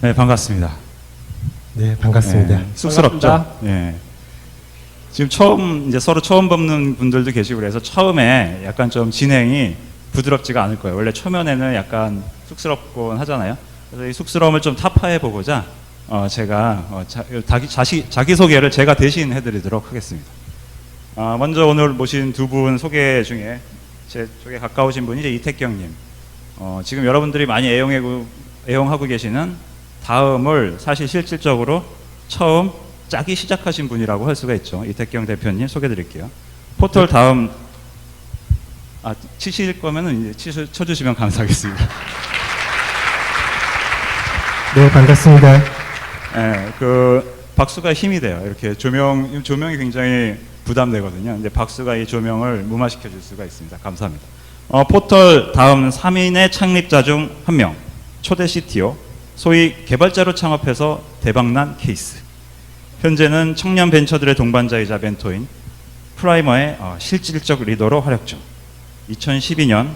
네, 반갑습니다. 네, 반갑습니다. 쑥스럽죠? 반갑습니다. 예. 지금 처음, 이제 서로 처음 뵙는 분들도 계시고 그래서 처음에 약간 좀 진행이 부드럽지가 않을 거예요. 원래 초면에는 약간 쑥스럽곤 하잖아요. 그래서 이 쑥스러움을 좀 타파해 보고자 제가 자기소개를 제가 대신 해드리도록 하겠습니다. 먼저 오늘 모신 두 분 소개 중에 제 쪽에 가까우신 분이 이제 이택경님. 지금 여러분들이 많이 애용하고 계시는 다음을 사실 실질적으로 처음 짜기 시작하신 분이라고 할 수가 있죠. 이택경 대표님 소개해 드릴게요. 포털 다음, 치실 거면은 이제 쳐주시면 감사하겠습니다. 네, 반갑습니다. 예, 박수가 힘이 돼요. 이렇게 조명이 굉장히 부담되거든요. 근데 박수가 이 조명을 무마시켜 줄 수가 있습니다. 감사합니다. 포털 다음 3인의 창립자 중 한 명, 초대 CTO, 소위 개발자로 창업해서 대박난 케이스. 현재는 청년 벤처들의 동반자이자 멘토인 프라이머의 실질적 리더로 활약 중. 2012년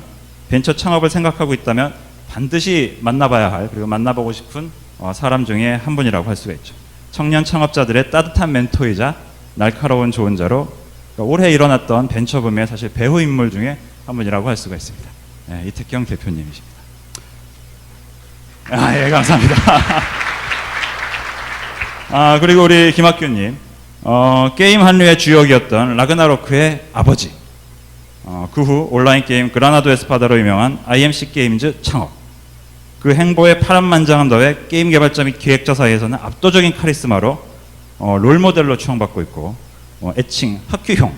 벤처 창업을 생각하고 있다면 반드시 만나봐야 할, 그리고 만나보고 싶은 사람 중에 한 분이라고 할 수가 있죠. 청년 창업자들의 따뜻한 멘토이자 날카로운 조언자로 올해 일어났던 벤처붐의 사실 배후 인물 중에 한 분이라고 할 수가 있습니다. 네, 이택경 대표님이십니다. 예, 감사합니다. 그리고 우리 김학규님, 게임 한류의 주역이었던 라그나로크의 아버지, 그 후 온라인 게임 그라나도 에스파다로 유명한 IMC 게임즈 창업, 그 행보에 파란만장한 더해 게임 개발자 및 기획자 사이에서는 압도적인 카리스마로 롤모델로 추앙받고 있고, 애칭 학규형이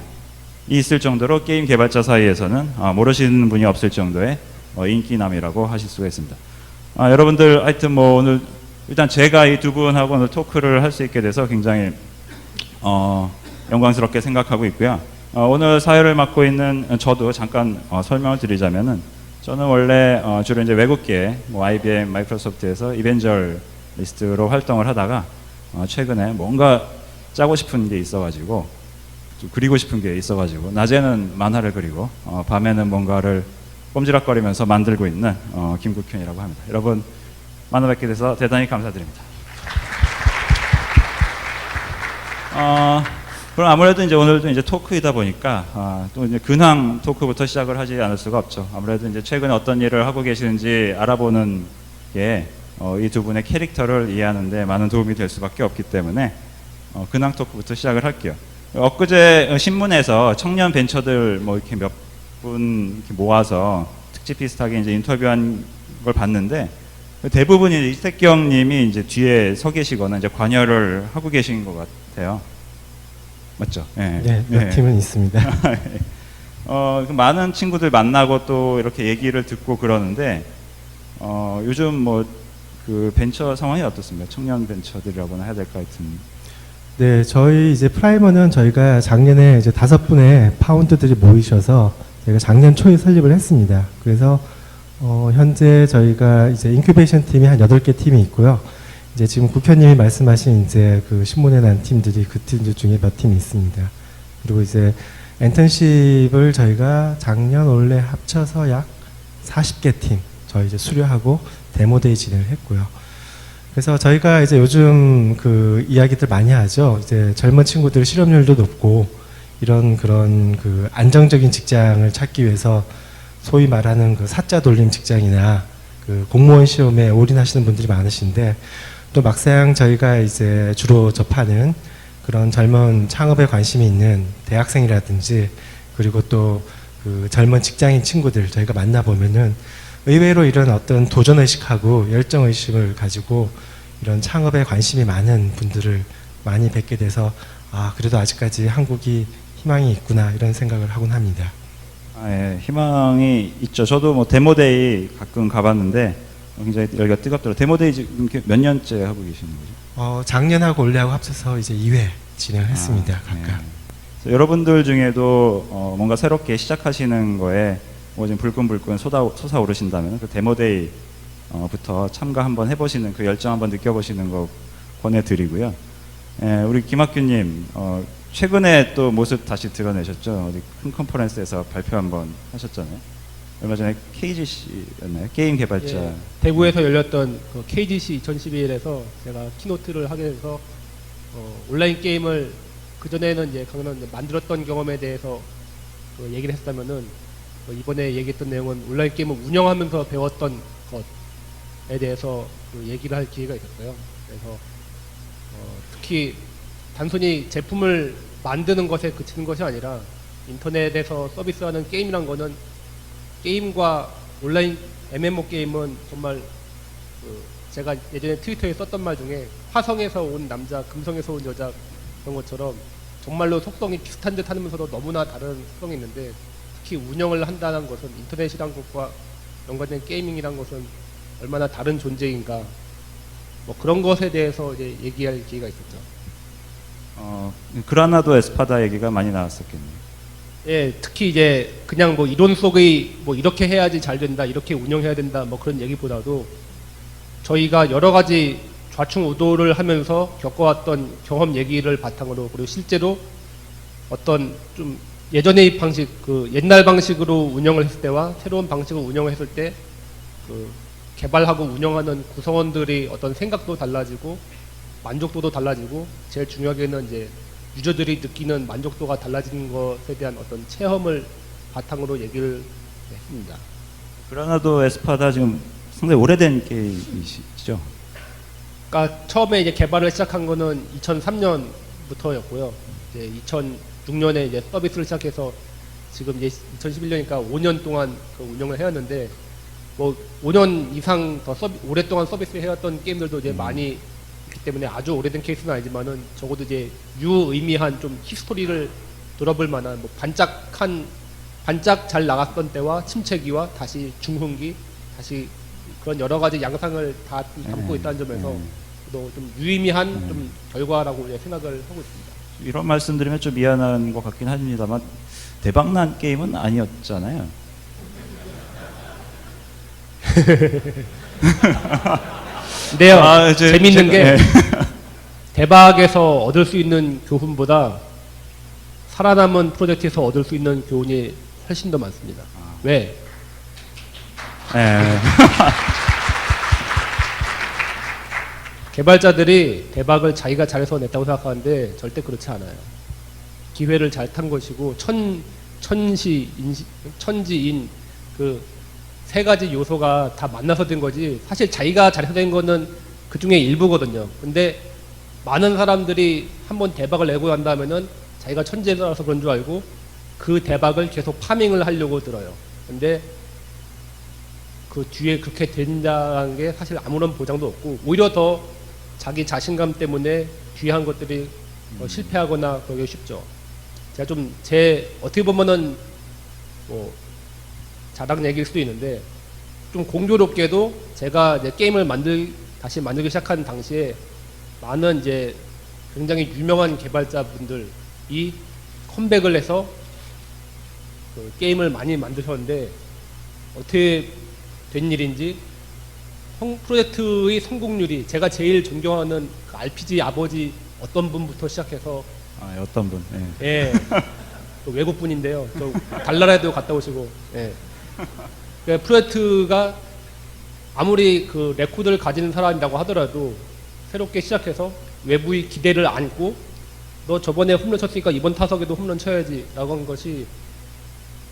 있을 정도로 게임 개발자 사이에서는 모르시는 분이 없을 정도의 인기남이라고 하실 수가 있습니다. 여러분들 하여튼 뭐 오늘 일단 제가 이 두 분하고 오늘 토크를 할 수 있게 돼서 굉장히 영광스럽게 생각하고 있고요. 오늘 사회를 맡고 있는 저도 잠깐 설명을 드리자면은, 저는 원래 주로 이제 외국계 IBM, 마이크로소프트에서 이벤저리스트로 활동을 하다가 최근에 뭔가 짜고 싶은 게 있어가지고, 좀 그리고 싶은 게 있어가지고 낮에는 만화를 그리고 밤에는 뭔가를 꼼지락거리면서 만들고 있는 김국현이라고 합니다. 여러분 만나 뵙게 돼서 대단히 감사드립니다. 그럼 아무래도 이제 오늘도 이제 토크이다 보니까 또 이제 근황 토크부터 시작을 하지 않을 수가 없죠. 아무래도 이제 최근에 어떤 일을 하고 계시는지 알아보는 게 이 두 분의 캐릭터를 이해하는데 많은 도움이 될 수밖에 없기 때문에 근황 토크부터 시작을 할게요. 엊그제 신문에서 청년 벤처들 이렇게 몇 분 모아서 특집 비슷하게 이제 인터뷰한 걸 봤는데, 대부분이 이택경님이 이제 뒤에 서 계시거나 이제 관여를 하고 계신 것 같아요. 맞죠? 네, 몇 팀은 있습니다. 많은 친구들 만나고 또 이렇게 얘기를 듣고 그러는데, 요즘 그 벤처 상황이 어떻습니까? 청년 벤처들이라고나 해야 될까 하여튼. 네, 저희 이제 프라이머는 저희가 작년에 이제 5분의 파운드들이 모이셔서 저희가 작년 초에 설립을 했습니다. 그래서 현재 저희가 이제 인큐베이션 팀이 한 8개 팀이 있고요. 이제 지금 국회의원님이 말씀하신 이제 그 신문에 난 팀들이 그 팀들 중에 몇 팀이 있습니다. 그리고 이제 엔턴십을 저희가 작년 올해 합쳐서 약 40개 팀 저희 이제 수료하고 데모데이 진행을 했고요. 그래서 저희가 이제 요즘 그 이야기들 많이 하죠. 이제 젊은 친구들 실업률도 높고 이런 그런 그 안정적인 직장을 찾기 위해서 소위 말하는 그 사자 돌림 직장이나 그 공무원 시험에 올인하시는 분들이 많으신데, 또 막상 저희가 이제 주로 접하는 그런 젊은 창업에 관심이 있는 대학생이라든지, 그리고 또 그 젊은 직장인 친구들 저희가 만나보면은 의외로 이런 어떤 도전의식하고 열정의식을 가지고 이런 창업에 관심이 많은 분들을 많이 뵙게 돼서 그래도 아직까지 한국이 희망이 있구나 이런 생각을 하곤 합니다. 예, 희망이 있죠. 저도 데모데이 가끔 가봤는데 굉장히 열기가 뜨겁더라고요. 데모데이 지금 몇 년째 하고 계시는 거죠? 작년하고 올해하고 합쳐서 이제 2회 진행을 했습니다. 각각. 네. 여러분들 중에도 뭔가 새롭게 시작하시는 거에 지금 불끈불끈 솟아오르신다면 그 데모데이 부터 참가 한번 해보시는, 그 열정 한번 느껴보시는 거 권해드리고요. 우리 김학규님 최근에 또 모습 다시 드러내셨죠. 어디 큰 컨퍼런스에서 발표 한번 하셨잖아요. 얼마 전에 KGC였나요? 게임 개발자. 예, 대구에서 열렸던 그 KGC 2011에서 제가 키노트를 하게 돼서 온라인 게임을 그 전에는 이제 강연 이제 만들었던 경험에 대해서 그 얘기를 했다면은 이번에 얘기했던 내용은 온라인 게임을 운영하면서 배웠던 것에 대해서 그 얘기를 할 기회가 있었어요. 그래서 특히 단순히 제품을 만드는 것에 그치는 것이 아니라 인터넷에서 서비스하는 게임이란 거는 게임과 온라인 MMO 게임은 정말 제가 예전에 트위터에 썼던 말 중에 화성에서 온 남자, 금성에서 온 여자 그런 것처럼 정말로 속성이 비슷한 듯 하면서도 너무나 다른 속성이 있는데 특히 운영을 한다는 것은 인터넷이란 것과 연관된 게이밍이란 것은 얼마나 다른 존재인가 뭐 그런 것에 대해서 이제 얘기할 기회가 있었죠. 그라나도 에스파다 얘기가 많이 나왔었겠네요. 예, 특히 이제 그냥 뭐 이론 속의 뭐 이렇게 해야지 잘 된다, 이렇게 운영해야 된다, 뭐 그런 얘기보다도 저희가 여러 가지 좌충우돌을 하면서 겪어왔던 경험 얘기를 바탕으로 그리고 실제로 어떤 좀 예전의 방식, 그 옛날 방식으로 운영을 했을 때와 새로운 방식으로 운영을 했을 때 그 개발하고 운영하는 구성원들이 어떤 생각도 달라지고 만족도도 달라지고 제일 중요하게는 이제 유저들이 느끼는 만족도가 달라지는 것에 대한 어떤 체험을 바탕으로 얘기를 했습니다. 그라나도 에스파다 지금 상당히 오래된 게임이시죠? 그러니까 처음에 이제 개발을 시작한 거는 2003년부터였고요. 이제 2006년에 이제 서비스를 시작해서 지금 이제 2011년이니까 5년 동안 그 운영을 해왔는데 뭐 5년 이상 더 오랫동안 서비스를 해왔던 게임들도 이제 많이 있기 때문에 아주 오래된 케이스는 아니지만은 적어도 이제 유의미한 좀 히스토리를 들어볼 만한 뭐 반짝 잘 나갔던 때와 침체기와 다시 중흥기 다시 그런 여러 가지 양상을 다 담고 있다는 점에서 또 좀 유의미한 좀 결과라고 이제 생각을 하고 있습니다. 이런 말씀드리면 좀 미안한 것 같긴 합니다만 대박난 게임은 아니었잖아요. 근데요, 재밌는 게 네. 대박에서 얻을 수 있는 교훈보다 살아남은 프로젝트에서 얻을 수 있는 교훈이 훨씬 더 많습니다. 왜? 네. 개발자들이 대박을 자기가 잘해서 냈다고 생각하는데 절대 그렇지 않아요. 기회를 잘 탄 것이고 천지인 그 세 가지 요소가 다 만나서 된 거지 사실 자기가 잘해서 된 거는 그 중에 일부거든요. 근데 많은 사람들이 한번 대박을 내고 난 다음에는 자기가 천재라서 그런 줄 알고 그 대박을 계속 파밍을 하려고 들어요. 근데 그 뒤에 그렇게 된다는 게 사실 아무런 보장도 없고 오히려 더 자기 자신감 때문에 귀한 것들이 실패하거나 그러기 쉽죠. 제가 좀 어떻게 보면은 뭐 자랑 얘기일 수도 있는데 좀 공교롭게도 제가 이제 게임을 다시 만들기 시작한 당시에 많은 이제 굉장히 유명한 개발자분들이 컴백을 해서 그 게임을 많이 만드셨는데 어떻게 된 일인지 프로젝트의 성공률이 제가 제일 존경하는 그 RPG 아버지 어떤 분부터 시작해서 어떤 분? 네. 예, 그 외국 분인데요. 저 달나라에도 갔다 오시고, 예. 그러니까 프로젝트가 아무리 그 레코드를 가지는 사람이라고 하더라도 새롭게 시작해서 외부의 기대를 안고 너 저번에 홈런 쳤으니까 이번 타석에도 홈런 쳐야지라고 한 것이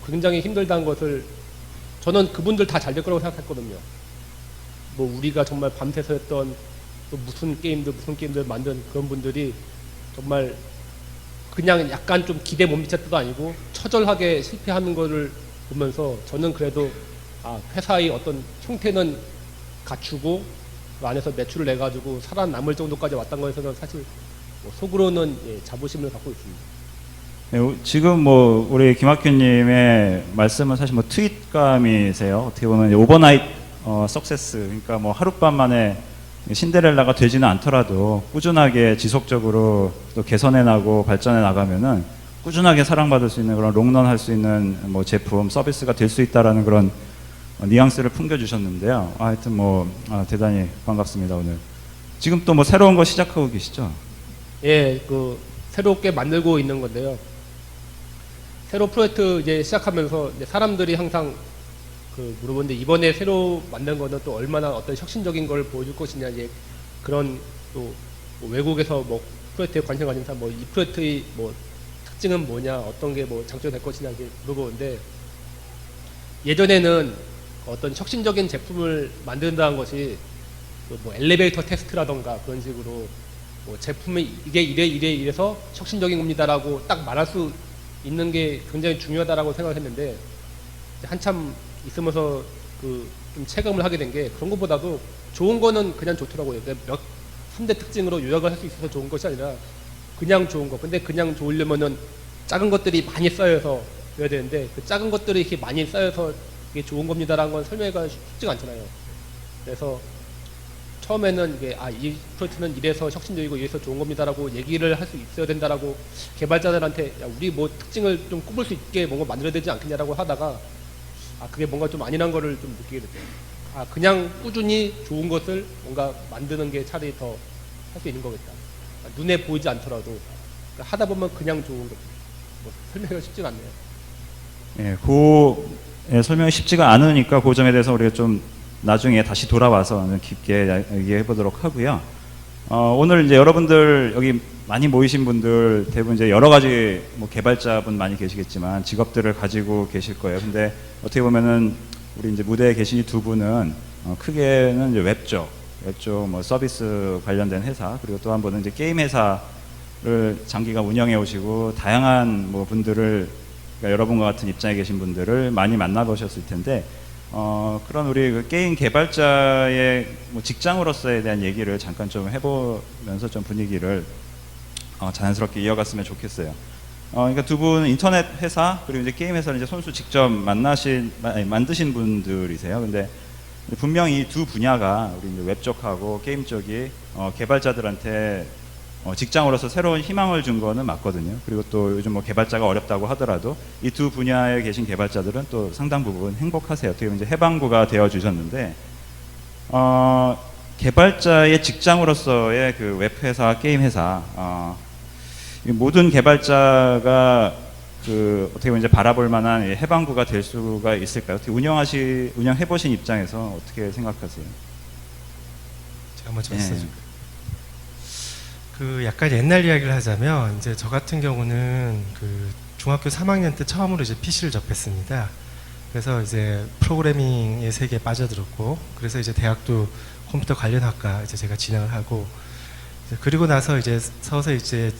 굉장히 힘들다는 것을 저는 그분들 다 잘 될 거라고 생각했거든요. 뭐 우리가 정말 밤새서 했던 또 무슨 게임들 만든 그런 분들이 정말 그냥 약간 좀 기대 못 미쳤다도 아니고 처절하게 실패하는 거를 보면서 저는 그래도 회사의 어떤 형태는 갖추고 그 안에서 매출을 내가지고 살아남을 정도까지 왔던 거에서는 사실 뭐 속으로는 자부심을 갖고 있습니다. 네, 지금 뭐 우리 김학규님의 말씀은 사실 뭐 트윗감이세요. 어떻게 보면 오버나잇 석세스, 그러니까 뭐 하룻밤 만에 신데렐라가 되지는 않더라도 꾸준하게 지속적으로 또 개선해 나고 발전해 나가면은 꾸준하게 사랑받을 수 있는 그런 롱런 할 수 있는 뭐 제품, 서비스가 될 수 있다라는 그런 뉘앙스를 풍겨주셨는데요. 하여튼 뭐 대단히 반갑습니다 오늘. 지금 또 뭐 새로운 거 시작하고 계시죠? 예, 그 새롭게 만들고 있는 건데요. 새로 프로젝트 이제 시작하면서 이제 사람들이 항상 물어보는데 이번에 새로 만든 거는 또 얼마나 어떤 혁신적인 걸 보여줄 것이냐 이제 그런 또뭐 외국에서 뭐 프로젝트에 관심 가진 사람 뭐 이 프로젝트의 뭐 특징은 뭐냐 어떤 게 뭐 장점이 될 것이냐 이제 물어보는데 예전에는 어떤 혁신적인 제품을 만든다는 것이 뭐 엘리베이터 테스트라던가 그런 식으로 뭐 제품이 이게 이래서 혁신적인 겁니다라고 딱 말할 수 있는 게 굉장히 중요하다라고 생각했는데 한참 있으면서 좀 체감을 하게 된 게 그런 것보다도 좋은 거는 그냥 좋더라고요. 몇 3대 특징으로 요약을 할 수 있어서 좋은 것이 아니라 그냥 좋은 거. 근데 그냥 좋으려면은 작은 것들이 많이 쌓여서 돼야 되는데 그 작은 것들이 이렇게 많이 쌓여서 이게 좋은 겁니다라는 건 설명하기가 쉽지가 않잖아요. 그래서 처음에는 이게 이 프로젝트는 이래서 혁신적이고 이래서 좋은 겁니다라고 얘기를 할 수 있어야 된다라고 개발자들한테 야, 우리 뭐 특징을 좀 꼽을 수 있게 뭔가 만들어야 되지 않겠냐라고 하다가 그게 뭔가 좀 아니란 거를 좀 느끼게 됐어요. 그냥 꾸준히 좋은 것을 뭔가 만드는 게 차라리 더 할 수 있는 거겠다. 눈에 보이지 않더라도 그러니까 하다 보면 그냥 좋은 것. 뭐 설명이 쉽지가 않네요. 예, 설명이 쉽지가 않으니까 그 점에 대해서 우리가 좀 나중에 다시 돌아와서 깊게 얘기해 보도록 하고요. 오늘 이제 여러분들 여기 많이 모이신 분들 대부분 이제 여러 가지 뭐 개발자분 많이 계시겠지만 직업들을 가지고 계실 거예요. 근데 어떻게 보면은 우리 이제 무대에 계신 이 두 분은 크게는 이제 웹쪽 뭐 서비스 관련된 회사 그리고 또 한 분은 이제 게임 회사를 장기간 운영해 오시고 다양한 뭐 분들을 그러니까 여러분과 같은 입장에 계신 분들을 많이 만나보셨을 텐데 그런 우리 그 게임 개발자의 뭐 직장으로서에 대한 얘기를 잠깐 좀 해보면서 좀 분위기를 자연스럽게 이어갔으면 좋겠어요. 그러니까 두 분은 인터넷 회사 그리고 이제 게임 회사를 이제 손수 직접 만드신 분들이세요. 근데 분명히 이 두 분야가 우리 이제 웹 쪽하고 게임 쪽이 개발자들한테 직장으로서 새로운 희망을 준 거는 맞거든요. 그리고 또 요즘 뭐 개발자가 어렵다고 하더라도 이 두 분야에 계신 개발자들은 또 상당 부분 행복하세요. 어떻게 보면 이제 해방구가 되어 주셨는데 개발자의 직장으로서의 그 웹 회사, 게임 회사 모든 개발자가 어떻게 보면 이제 바라볼 만한 해방구가 될 수가 있을까요? 어떻게 운영해 보신 입장에서 어떻게 생각하세요? 제가 먼저 말씀드릴게요. 약간 옛날 이야기를 하자면 이제 저 같은 경우는 중학교 3학년 때 처음으로 이제 PC를 접했습니다. 그래서 이제 프로그래밍의 세계에 빠져들었고 그래서 이제 대학도 컴퓨터 관련 학과 이제 제가 진학을 하고 그리고 나서 이제 서서히 이제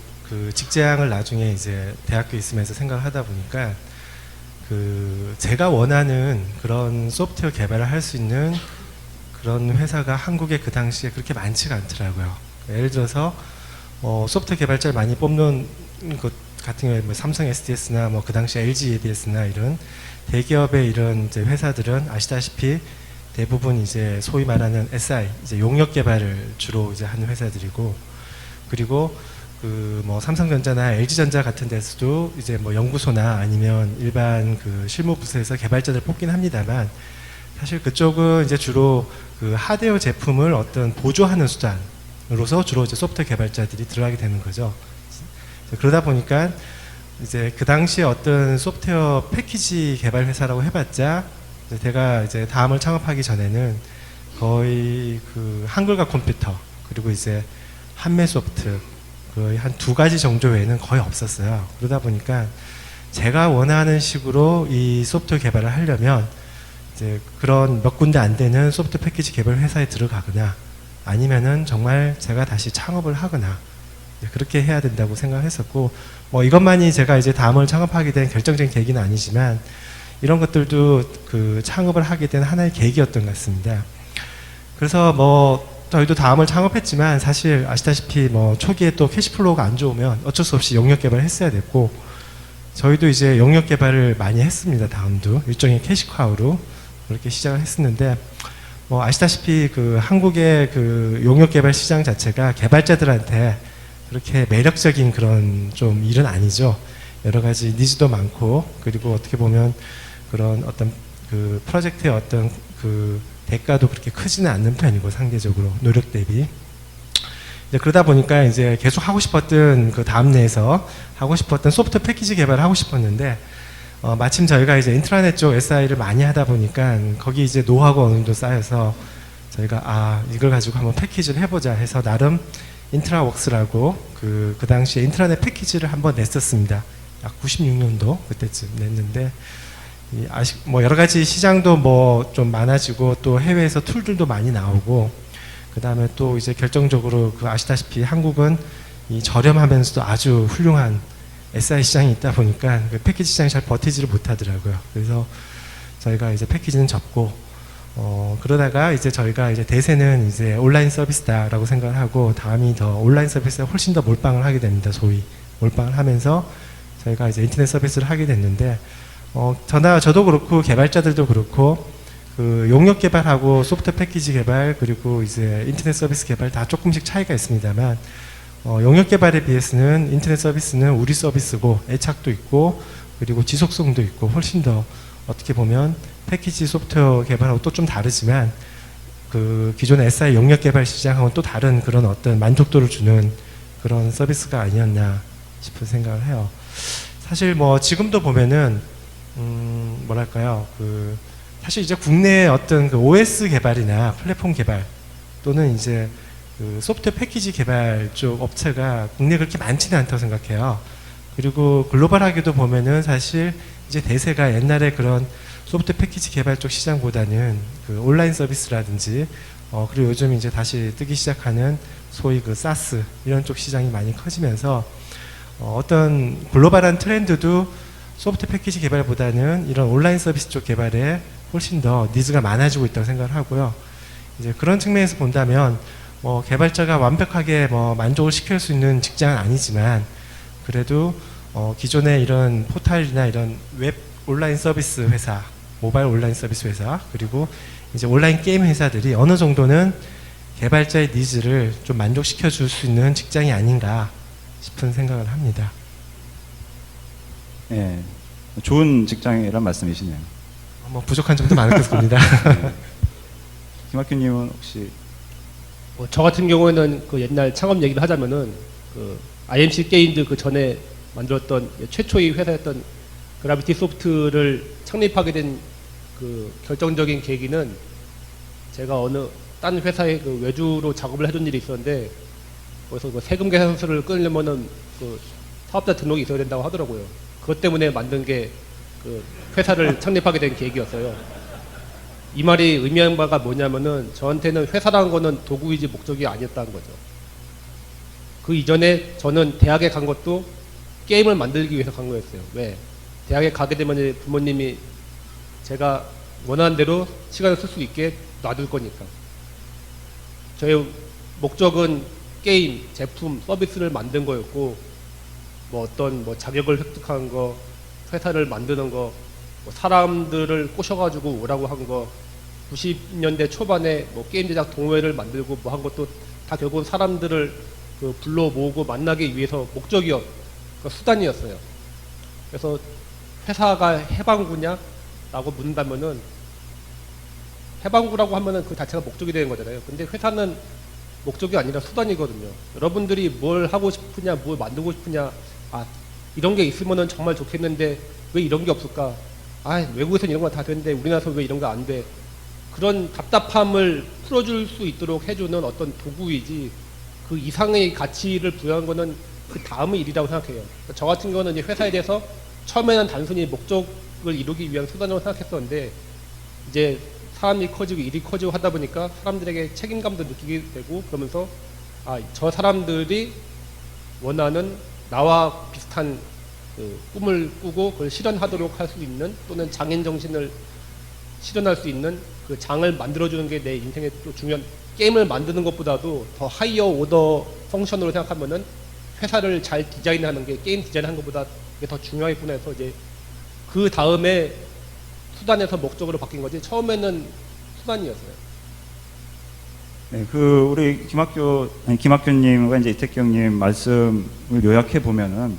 직장을 나중에 이제 대학교에 있으면서 생각을 하다 보니까 제가 원하는 그런 소프트웨어 개발을 할 수 있는 그런 회사가 한국에 그 당시에 그렇게 많지가 않더라고요. 예를 들어서 소프트웨어 개발자를 많이 뽑는 것 같은 경우에 뭐 삼성 SDS나 뭐 그 당시 LG EDS나 이런 대기업의 이런 이제 회사들은 아시다시피 대부분 이제 소위 말하는 SI 이제 용역 개발을 주로 이제 하는 회사들이고 그리고 뭐 삼성전자나 LG전자 같은 데서도 이제 뭐 연구소나 아니면 일반 실무 부서에서 개발자들 뽑긴 합니다만 사실 그쪽은 이제 주로 하드웨어 제품을 어떤 보조하는 수단으로서 주로 이제 소프트웨어 개발자들이 들어가게 되는 거죠. 그러다 보니까 이제 그 당시에 어떤 소프트웨어 패키지 개발 회사라고 해봤자 제가 이제 다음을 창업하기 전에는 거의 한글과 컴퓨터 그리고 이제 한매소프트 거의 한 2가지 정도 외에는 거의 없었어요. 그러다 보니까 제가 원하는 식으로 이 소프트웨어 개발을 하려면 이제 그런 몇 군데 안 되는 소프트웨어 패키지 개발 회사에 들어가거나 아니면은 정말 제가 다시 창업을 하거나 그렇게 해야 된다고 생각했었고 뭐 이것만이 제가 이제 다음을 창업하게 된 결정적인 계기는 아니지만 이런 것들도 창업을 하게 된 하나의 계기였던 것 같습니다. 그래서 뭐 저희도 다음을 창업했지만 사실 아시다시피 뭐 초기에 또 캐시플로우가 안 좋으면 어쩔 수 없이 용역 개발을 했어야 됐고 저희도 이제 용역 개발을 많이 했습니다. 다음도 일종의 캐시카우로 그렇게 시작을 했었는데 뭐 아시다시피 한국의 용역 개발 시장 자체가 개발자들한테 그렇게 매력적인 그런 좀 일은 아니죠. 여러 가지 니즈도 많고 그리고 어떻게 보면 그런 어떤 프로젝트의 어떤 대가도 그렇게 크지는 않는 편이고 상대적으로 노력 대비 이제 그러다 보니까 이제 계속 하고 싶었던 다음 내에서 하고 싶었던 소프트웨어 패키지 개발을 하고 싶었는데 마침 저희가 이제 인트라넷 쪽 SI를 많이 하다 보니까 거기 이제 노하우가 어느 정도 쌓여서 저희가 이걸 가지고 한번 패키지를 해보자 해서 나름 인트라웍스라고 그 당시에 인트라넷 패키지를 한번 냈었습니다. 약 96년도 그때쯤 냈는데 뭐 여러 가지 시장도 뭐 좀 많아지고 또 해외에서 툴들도 많이 나오고 그 다음에 또 이제 결정적으로 아시다시피 한국은 이 저렴하면서도 아주 훌륭한 SI 시장이 있다 보니까 그 패키지 시장이 잘 버티지를 못하더라고요. 그래서 저희가 이제 패키지는 접고 그러다가 이제 저희가 이제 대세는 이제 온라인 서비스다라고 생각을 하고 다음이 더 온라인 서비스에 훨씬 더 몰빵을 하게 됩니다. 소위 몰빵을 하면서 저희가 이제 인터넷 서비스를 하게 됐는데 저도 그렇고 개발자들도 그렇고 그 용역 개발하고 소프트웨어 패키지 개발 그리고 이제 인터넷 서비스 개발 다 조금씩 차이가 있습니다만 용역 개발에 비해서는 인터넷 서비스는 우리 서비스고 애착도 있고 그리고 지속성도 있고 훨씬 더 어떻게 보면 패키지 소프트웨어 개발하고 또 좀 다르지만 그 기존의 SI 용역 개발 시장하고는 또 다른 그런 어떤 만족도를 주는 그런 서비스가 아니었나 싶은 생각을 해요. 사실 뭐 지금도 보면은 뭐랄까요 사실 이제 국내의 어떤 그 OS 개발이나 플랫폼 개발 또는 이제 그 소프트웨어 패키지 개발 쪽 업체가 국내에 그렇게 많지는 않다고 생각해요. 그리고 글로벌하게도 보면은 사실 이제 대세가 옛날에 그런 소프트웨어 패키지 개발 쪽 시장보다는 그 온라인 서비스라든지 그리고 요즘 이제 다시 뜨기 시작하는 소위 그 사스 이런 쪽 시장이 많이 커지면서 어떤 글로벌한 트렌드도 소프트웨어 패키지 개발보다는 이런 온라인 서비스 쪽 개발에 훨씬 더 니즈가 많아지고 있다고 생각을 하고요. 이제 그런 측면에서 본다면 개발자가 완벽하게 만족을 시킬 수 있는 직장은 아니지만 그래도 기존의 이런 포털이나 이런 웹 온라인 서비스 회사, 모바일 온라인 서비스 회사 그리고 이제 온라인 게임 회사들이 어느 정도는 개발자의 니즈를 좀 만족시켜 줄 수 있는 직장이 아닌가 싶은 생각을 합니다. 예, 좋은 직장이란 말씀이시네요. 부족한 점도 많을 겁니다. 김학규님은 혹시 저 같은 경우에는 그 옛날 창업 얘기를 하자면은 그 IMC 게임즈 그 전에 만들었던 최초의 회사였던 그라비티 소프트를 창립하게 된 그 결정적인 계기는 제가 어느 딴 회사에 그 외주로 작업을 해준 일이 있었는데 거기서 그 세금 계산서를 끊으려면은 그 사업자 등록이 있어야 된다고 하더라고요. 그것 때문에 만든 게 그 회사를 창립하게 된 계기였어요. 이 말이 의미하는 바가 뭐냐면은 저한테는 회사라는 거는 도구이지 목적이 아니었다는 거죠. 그 이전에 저는 대학에 간 것도 게임을 만들기 위해서 간 거였어요. 왜? 대학에 가게 되면 이제 부모님이 제가 원하는 대로 시간을 쓸 수 있게 놔둘 거니까. 저의 목적은 게임, 제품, 서비스를 만든 거였고 뭐 어떤 자격을 획득한 거, 회사를 만드는 거, 사람들을 꼬셔가지고 오라고 한 거, 90년대 초반에 게임 제작 동호회를 만들고 한 것도 다 결국은 사람들을 불러 모으고 만나기 위해서 목적이었, 수단이었어요. 그래서 회사가 해방구냐? 라고 묻는다면은 해방구라고 하면은 그 자체가 목적이 되는 거잖아요. 근데 회사는 목적이 아니라 수단이거든요. 여러분들이 뭘 하고 싶으냐, 뭘 만들고 싶으냐, 이런 게 있으면은 정말 좋겠는데 왜 이런 게 없을까? 외국에서는 이런 거 다 되는데 우리나라에서 왜 이런 거 안 돼? 그런 답답함을 풀어줄 수 있도록 해주는 어떤 도구이지 그 이상의 가치를 부여한 거는 그 다음의 일이라고 생각해요. 저 같은 경우는 이제 회사에 대해서 처음에는 단순히 목적을 이루기 위한 수단으로 생각했었는데 이제 사람이 커지고 일이 커지고 하다 보니까 사람들에게 책임감도 느끼게 되고 그러면서 저 사람들이 원하는 나와 비슷한 그 꿈을 꾸고 그걸 실현하도록 할 수 있는 또는 장인 정신을 실현할 수 있는 그 장을 만들어주는 게 내 인생의 또 중요한 게임을 만드는 것보다도 더 하이어 오더 펑션으로 생각하면은 회사를 잘 디자인하는 게 게임 디자인하는 것보다 그게 더 중요하겠구나 해서 이제 그 다음에 수단에서 목적으로 바뀐 거지 처음에는 수단이었어요. 네, 우리 김학규님과 이제 이택경님 말씀을 요약해 보면은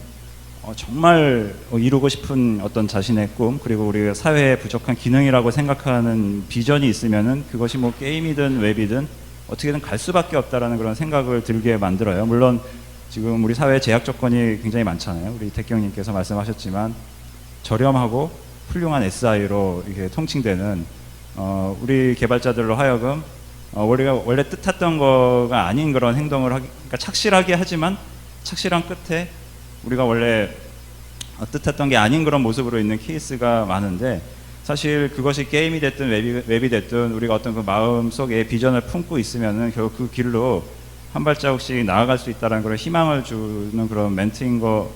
정말 이루고 싶은 어떤 자신의 꿈 그리고 우리 사회에 부족한 기능이라고 생각하는 비전이 있으면은 그것이 게임이든 웹이든 어떻게든 갈 수밖에 없다라는 그런 생각을 들게 만들어요. 물론 지금 우리 사회의 제약 조건이 굉장히 많잖아요. 우리 이택경님께서 말씀하셨지만 저렴하고 훌륭한 SI로 이게 통칭되는 우리 개발자들로 하여금 우리가 원래 뜻했던 거가 아닌 그런 행동을 그러니까 착실하게 하지만 착실한 끝에 우리가 원래 뜻했던 게 아닌 그런 모습으로 있는 케이스가 많은데, 사실 그것이 게임이 됐든 웹이 됐든 우리가 어떤 그 마음 속에 비전을 품고 있으면은 결국 그 길로 한 발자국씩 나아갈 수 있다는 그런 희망을 주는 그런 멘트인 것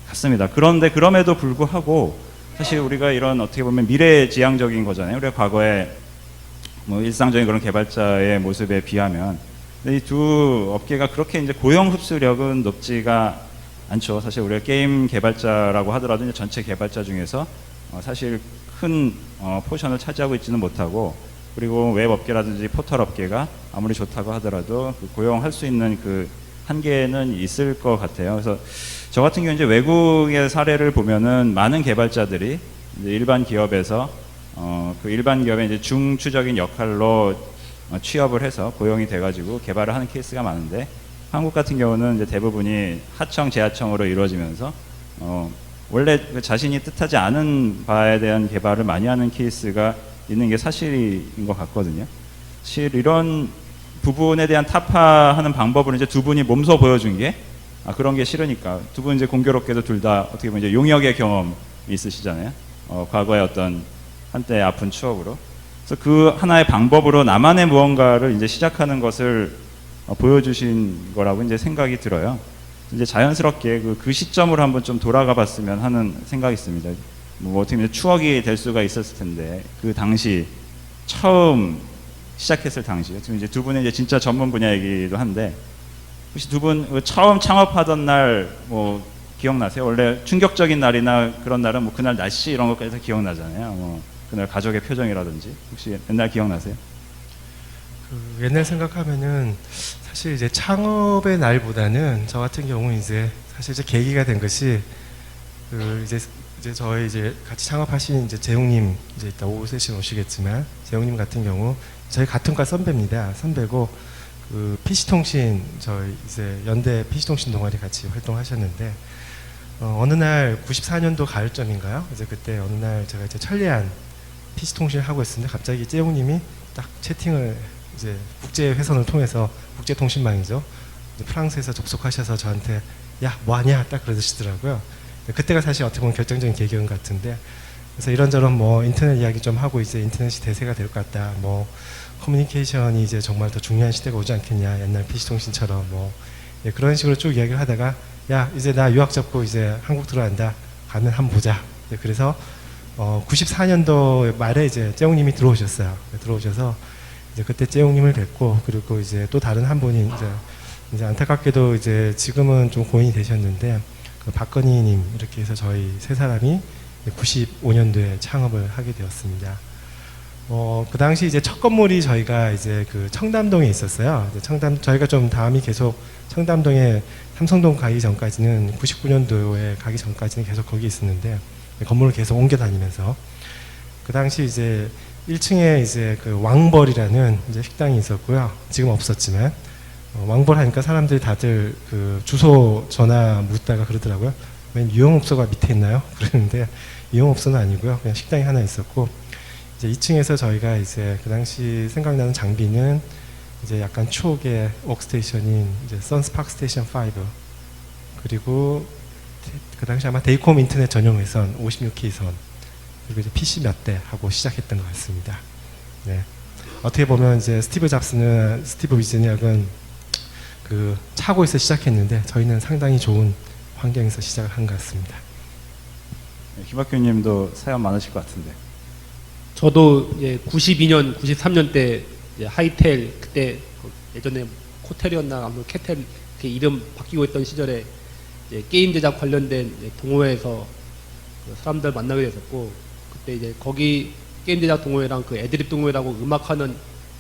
같습니다. 그런데 그럼에도 불구하고 사실 우리가 이런 어떻게 보면 미래지향적인 거잖아요. 우리가 과거에 뭐 일상적인 그런 개발자의 모습에 비하면 이 두 업계가 그렇게 이제 고용 흡수력은 높지가 않죠. 사실 우리가 게임 개발자라고 하더라도 이제 전체 개발자 중에서 사실 큰 포션을 차지하고 있지는 못하고, 그리고 웹 업계라든지 포털 업계가 아무리 좋다고 하더라도 그 고용할 수 있는 그 한계는 있을 것 같아요. 그래서 저 같은 경우 이제 외국의 사례를 보면은 많은 개발자들이 이제 일반 기업에서 그 일반 기업의 이제 중추적인 역할로 취업을 해서 고용이 돼가지고 개발을 하는 케이스가 많은데, 한국 같은 경우는 이제 대부분이 하청, 재하청으로 이루어지면서 원래 그 자신이 뜻하지 않은 바에 대한 개발을 많이 하는 케이스가 있는 게 사실인 것 같거든요. 사실 이런 부분에 대한 타파하는 방법을 이제 두 분이 몸소 보여준 게 그런 게 싫으니까 두 분 이제 공교롭게도 둘 다 어떻게 보면 이제 용역의 경험이 있으시잖아요. 과거의 어떤 한때 아픈 추억으로. 그래서 그 하나의 방법으로 나만의 무언가를 이제 시작하는 것을 보여주신 거라고 이제 생각이 들어요. 이제 자연스럽게 그 시점으로 한번 좀 돌아가 봤으면 하는 생각이 있습니다. 뭐 어떻게 보면 추억이 될 수가 있었을 텐데, 그 당시 처음 시작했을 당시, 지금 이제 두 분의 이제 진짜 전문 분야이기도 한데, 혹시 두 분 처음 창업하던 날 뭐 기억나세요? 원래 충격적인 날이나 그런 날은 뭐 그날 날씨 이런 것까지 다 기억나잖아요. 뭐 그날 가족의 표정이라든지 혹시 옛날 기억나세요? 그 옛날 생각하면은 사실 이제 창업의 날보다는 저 같은 경우는 이제 사실 이제 계기가 된 것이 그 이제 저희 이제 같이 창업하신 이제 재웅님, 이제 이따 오후 세션 오시겠지만 재웅님 같은 경우 저희 같은 과 선배입니다. 선배고 그 PC통신 저희 이제 연대 PC통신 동아리 같이 활동하셨는데 어느 날 94년도 가을쯤인가요? 이제 그때 어느 날 제가 이제 천리안 PC통신을 하고 있었는데 갑자기 재웅님이 딱 채팅을 이제 국제 회선을 통해서 국제통신망이죠. 프랑스에서 접속하셔서 저한테 야 뭐하냐 딱 그러시더라고요. 그때가 사실 어떻게 보면 결정적인 계기인 것 같은데, 그래서 이런저런 뭐 인터넷 이야기 좀 하고 이제 인터넷이 대세가 될 것 같다. 뭐 커뮤니케이션이 이제 정말 더 중요한 시대가 오지 않겠냐. 옛날 PC통신처럼 뭐 그런 식으로 쭉 이야기를 하다가 야 이제 나 유학 잡고 이제 한국 들어간다. 가면 한번 보자. 그래서 94년도 말에 이제 재웅님이 들어오셨어요. 들어오셔서 이제 그때 재웅님을 뵙고, 그리고 이제 또 다른 한 분이 이제 안타깝게도 이제 지금은 좀 고인이 되셨는데 그 박건희님 이렇게 해서 저희 세 사람이 95년도에 창업을 하게 되었습니다. 그 당시 이제 첫 건물이 저희가 이제 그 청담동에 있었어요. 이제 저희가 좀 다음이 계속 청담동에 삼성동 가기 전까지는 99년도에 가기 전까지는 계속 거기 있었는데 건물을 계속 옮겨 다니면서 그 당시 이제 1층에 이제 그 왕벌이라는 이제 식당이 있었고요. 지금 없었지만 왕벌 하니까 사람들이 다들 그 주소 전화 묻다가 그러더라고요. 웬 유흥업소가 밑에 있나요? 그러는데 유흥업소는 아니고요. 그냥 식당이 하나 있었고, 이제 2층에서 저희가 이제 그 당시 생각나는 장비는 이제 약간 추억의 워크스테이션인 이제 선스파크 스테이션 5, 그리고 그 당시 아마 데이콤 인터넷 전용 회선 56K 선, 그리고 이제 PC 몇 대 하고 시작했던 것 같습니다. 네. 어떻게 보면 이제 스티브 위즈니악은 그 차고에서 시작했는데 저희는 상당히 좋은 환경에서 시작을 한 것 같습니다. 김학규님도 사연 많으실 것 같은데. 저도 92년, 93년 때 하이텔 그때 예전에 코텔이었나 아무튼 캐텔 그 이름 바뀌고 있던 시절에 게임 제작 관련된 동호회에서 그 사람들 만나게 됐었고, 그때 이제 거기 게임 제작 동호회랑 그 애드립 동호회라고 음악하는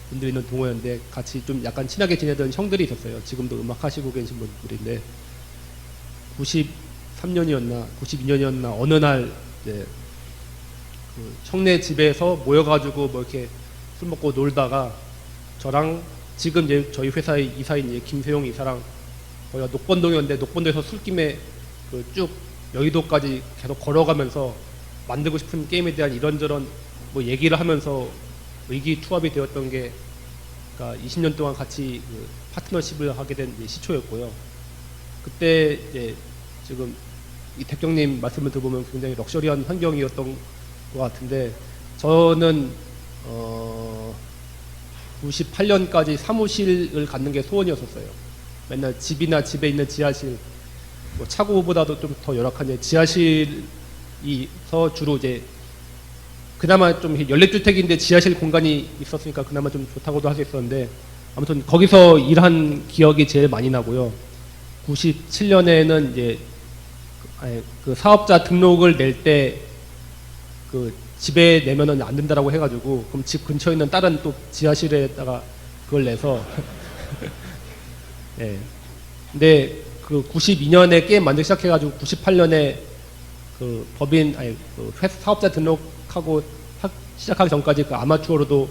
분들이 있는 동호회인데 같이 좀 약간 친하게 지내던 형들이 있었어요. 지금도 음악 하시고 계신 분들인데 93년이었나 92년이었나 어느 날 이제 그 형네 집에서 모여가지고 뭐 이렇게 술 먹고 놀다가 저랑 지금 이제 저희 회사의 이사인 김세용 이사랑 거기가 녹번동이었는데 녹번동에서 술김에 그 쭉 여의도까지 계속 걸어가면서 만들고 싶은 게임에 대한 이런저런 뭐 얘기를 하면서 의기투합이 되었던 게 그러니까 20년 동안 같이 그 파트너십을 하게 된 이제 시초였고요. 그때 이제 지금 이 대표님 말씀을 들어보면 굉장히 럭셔리한 환경이었던 것 같은데 저는 98년까지 사무실을 갖는 게 소원이었었어요. 맨날 집이나 집에 있는 지하실, 뭐 차고보다도 좀 더 열악한 이제 지하실에서 주로 이제 그나마 좀 연립주택인데 지하실 공간이 있었으니까 그나마 좀 좋다고도 할 수 있었는데 아무튼 거기서 일한 기억이 제일 많이 나고요. 97년에는 이제 그 사업자 등록을 낼 때 그 집에 내면은 안 된다라고 해가지고 그럼 집 근처에 있는 다른 또 지하실에다가 그걸 내서 예. 근데 그 92년에 게임 만들기 시작해가지고 98년에 그 법인 그 회사 사업자 등록하고 시작하기 전까지 그 아마추어로도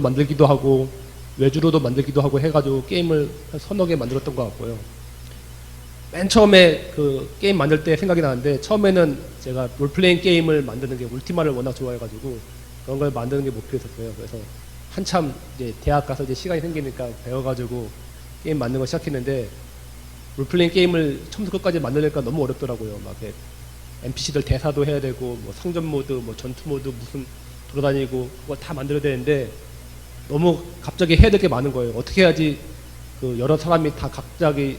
만들기도 하고 외주로도 만들기도 하고 해가지고 게임을 한 서너 개 만들었던 것 같고요. 맨 처음에 그 게임 만들 때 생각이 나는데 처음에는 제가 롤플레잉 게임을 만드는 게 울티마를 워낙 좋아해가지고 그런 걸 만드는 게 목표였었어요. 그래서 한참 이제 대학 가서 이제 시간이 생기니까 배워가지고 게임 만드는 걸 시작했는데 롤플레잉 게임을 처음부터 끝까지 만들니까 너무 어렵더라고요. 막 NPC들 대사도 해야 되고 뭐 상점 모드, 뭐 전투 모드 무슨 돌아다니고 그걸 다 만들어야 되는데 너무 갑자기 해야 될 게 많은 거예요. 어떻게 해야지 그 여러 사람이 다 갑자기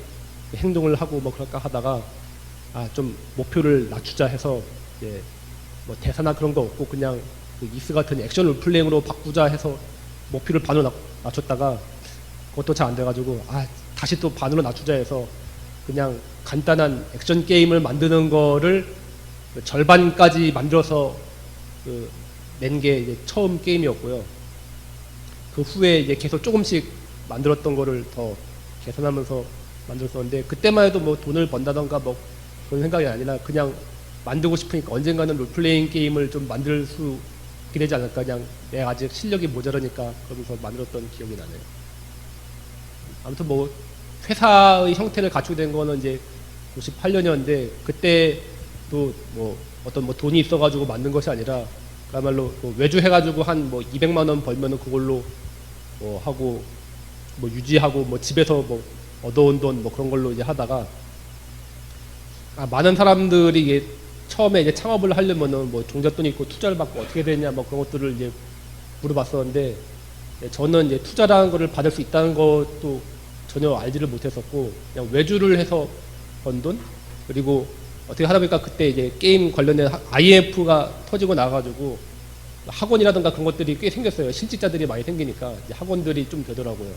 행동을 하고 뭐 그럴까 하다가 좀 목표를 낮추자 해서 이제 뭐 대사나 그런 거 없고 그냥 그 이스 같은 액션 롤플레잉으로 바꾸자 해서 목표를 반으로 낮췄다가 그것도 잘 안 돼가지고 다시 또 반으로 낮추자 해서 그냥 간단한 액션 게임을 만드는 거를 절반까지 만들어서 낸 게 이제 처음 게임이었고요. 그 후에 이제 계속 조금씩 만들었던 거를 더 개선하면서 만들었었는데 그때만 해도 뭐 돈을 번다던가 뭐 그런 생각이 아니라 그냥 만들고 싶으니까 언젠가는 롤플레잉 게임을 좀 만들 수 있게 되지 않을까 그냥 내가 아직 실력이 모자라니까 그러면서 만들었던 기억이 나네요. 아무튼 뭐 회사의 형태를 갖추게 된 거는 이제 98년이었는데 그때도 뭐 어떤 뭐 돈이 있어가지고 만든 것이 아니라 그야말로 뭐 외주해가지고 한 뭐 200만 원 벌면은 그걸로 뭐 하고 뭐 유지하고 뭐 집에서 뭐 얻어온 돈 뭐 그런 걸로 이제 하다가 많은 사람들이 이게 처음에 이제 창업을 하려면은 뭐 종잣돈 있고 투자를 받고 어떻게 되냐 뭐 그런 것들을 이제 물어봤었는데 저는 이제 투자라는 거를 받을 수 있다는 것도 전혀 알지를 못했었고 그냥 외주를 해서 번 돈 그리고 어떻게 하다 보니까 그때 이제 게임 관련된 IMF가 터지고 나가지고 학원이라든가 그런 것들이 꽤 생겼어요. 실직자들이 많이 생기니까 이제 학원들이 좀 되더라고요.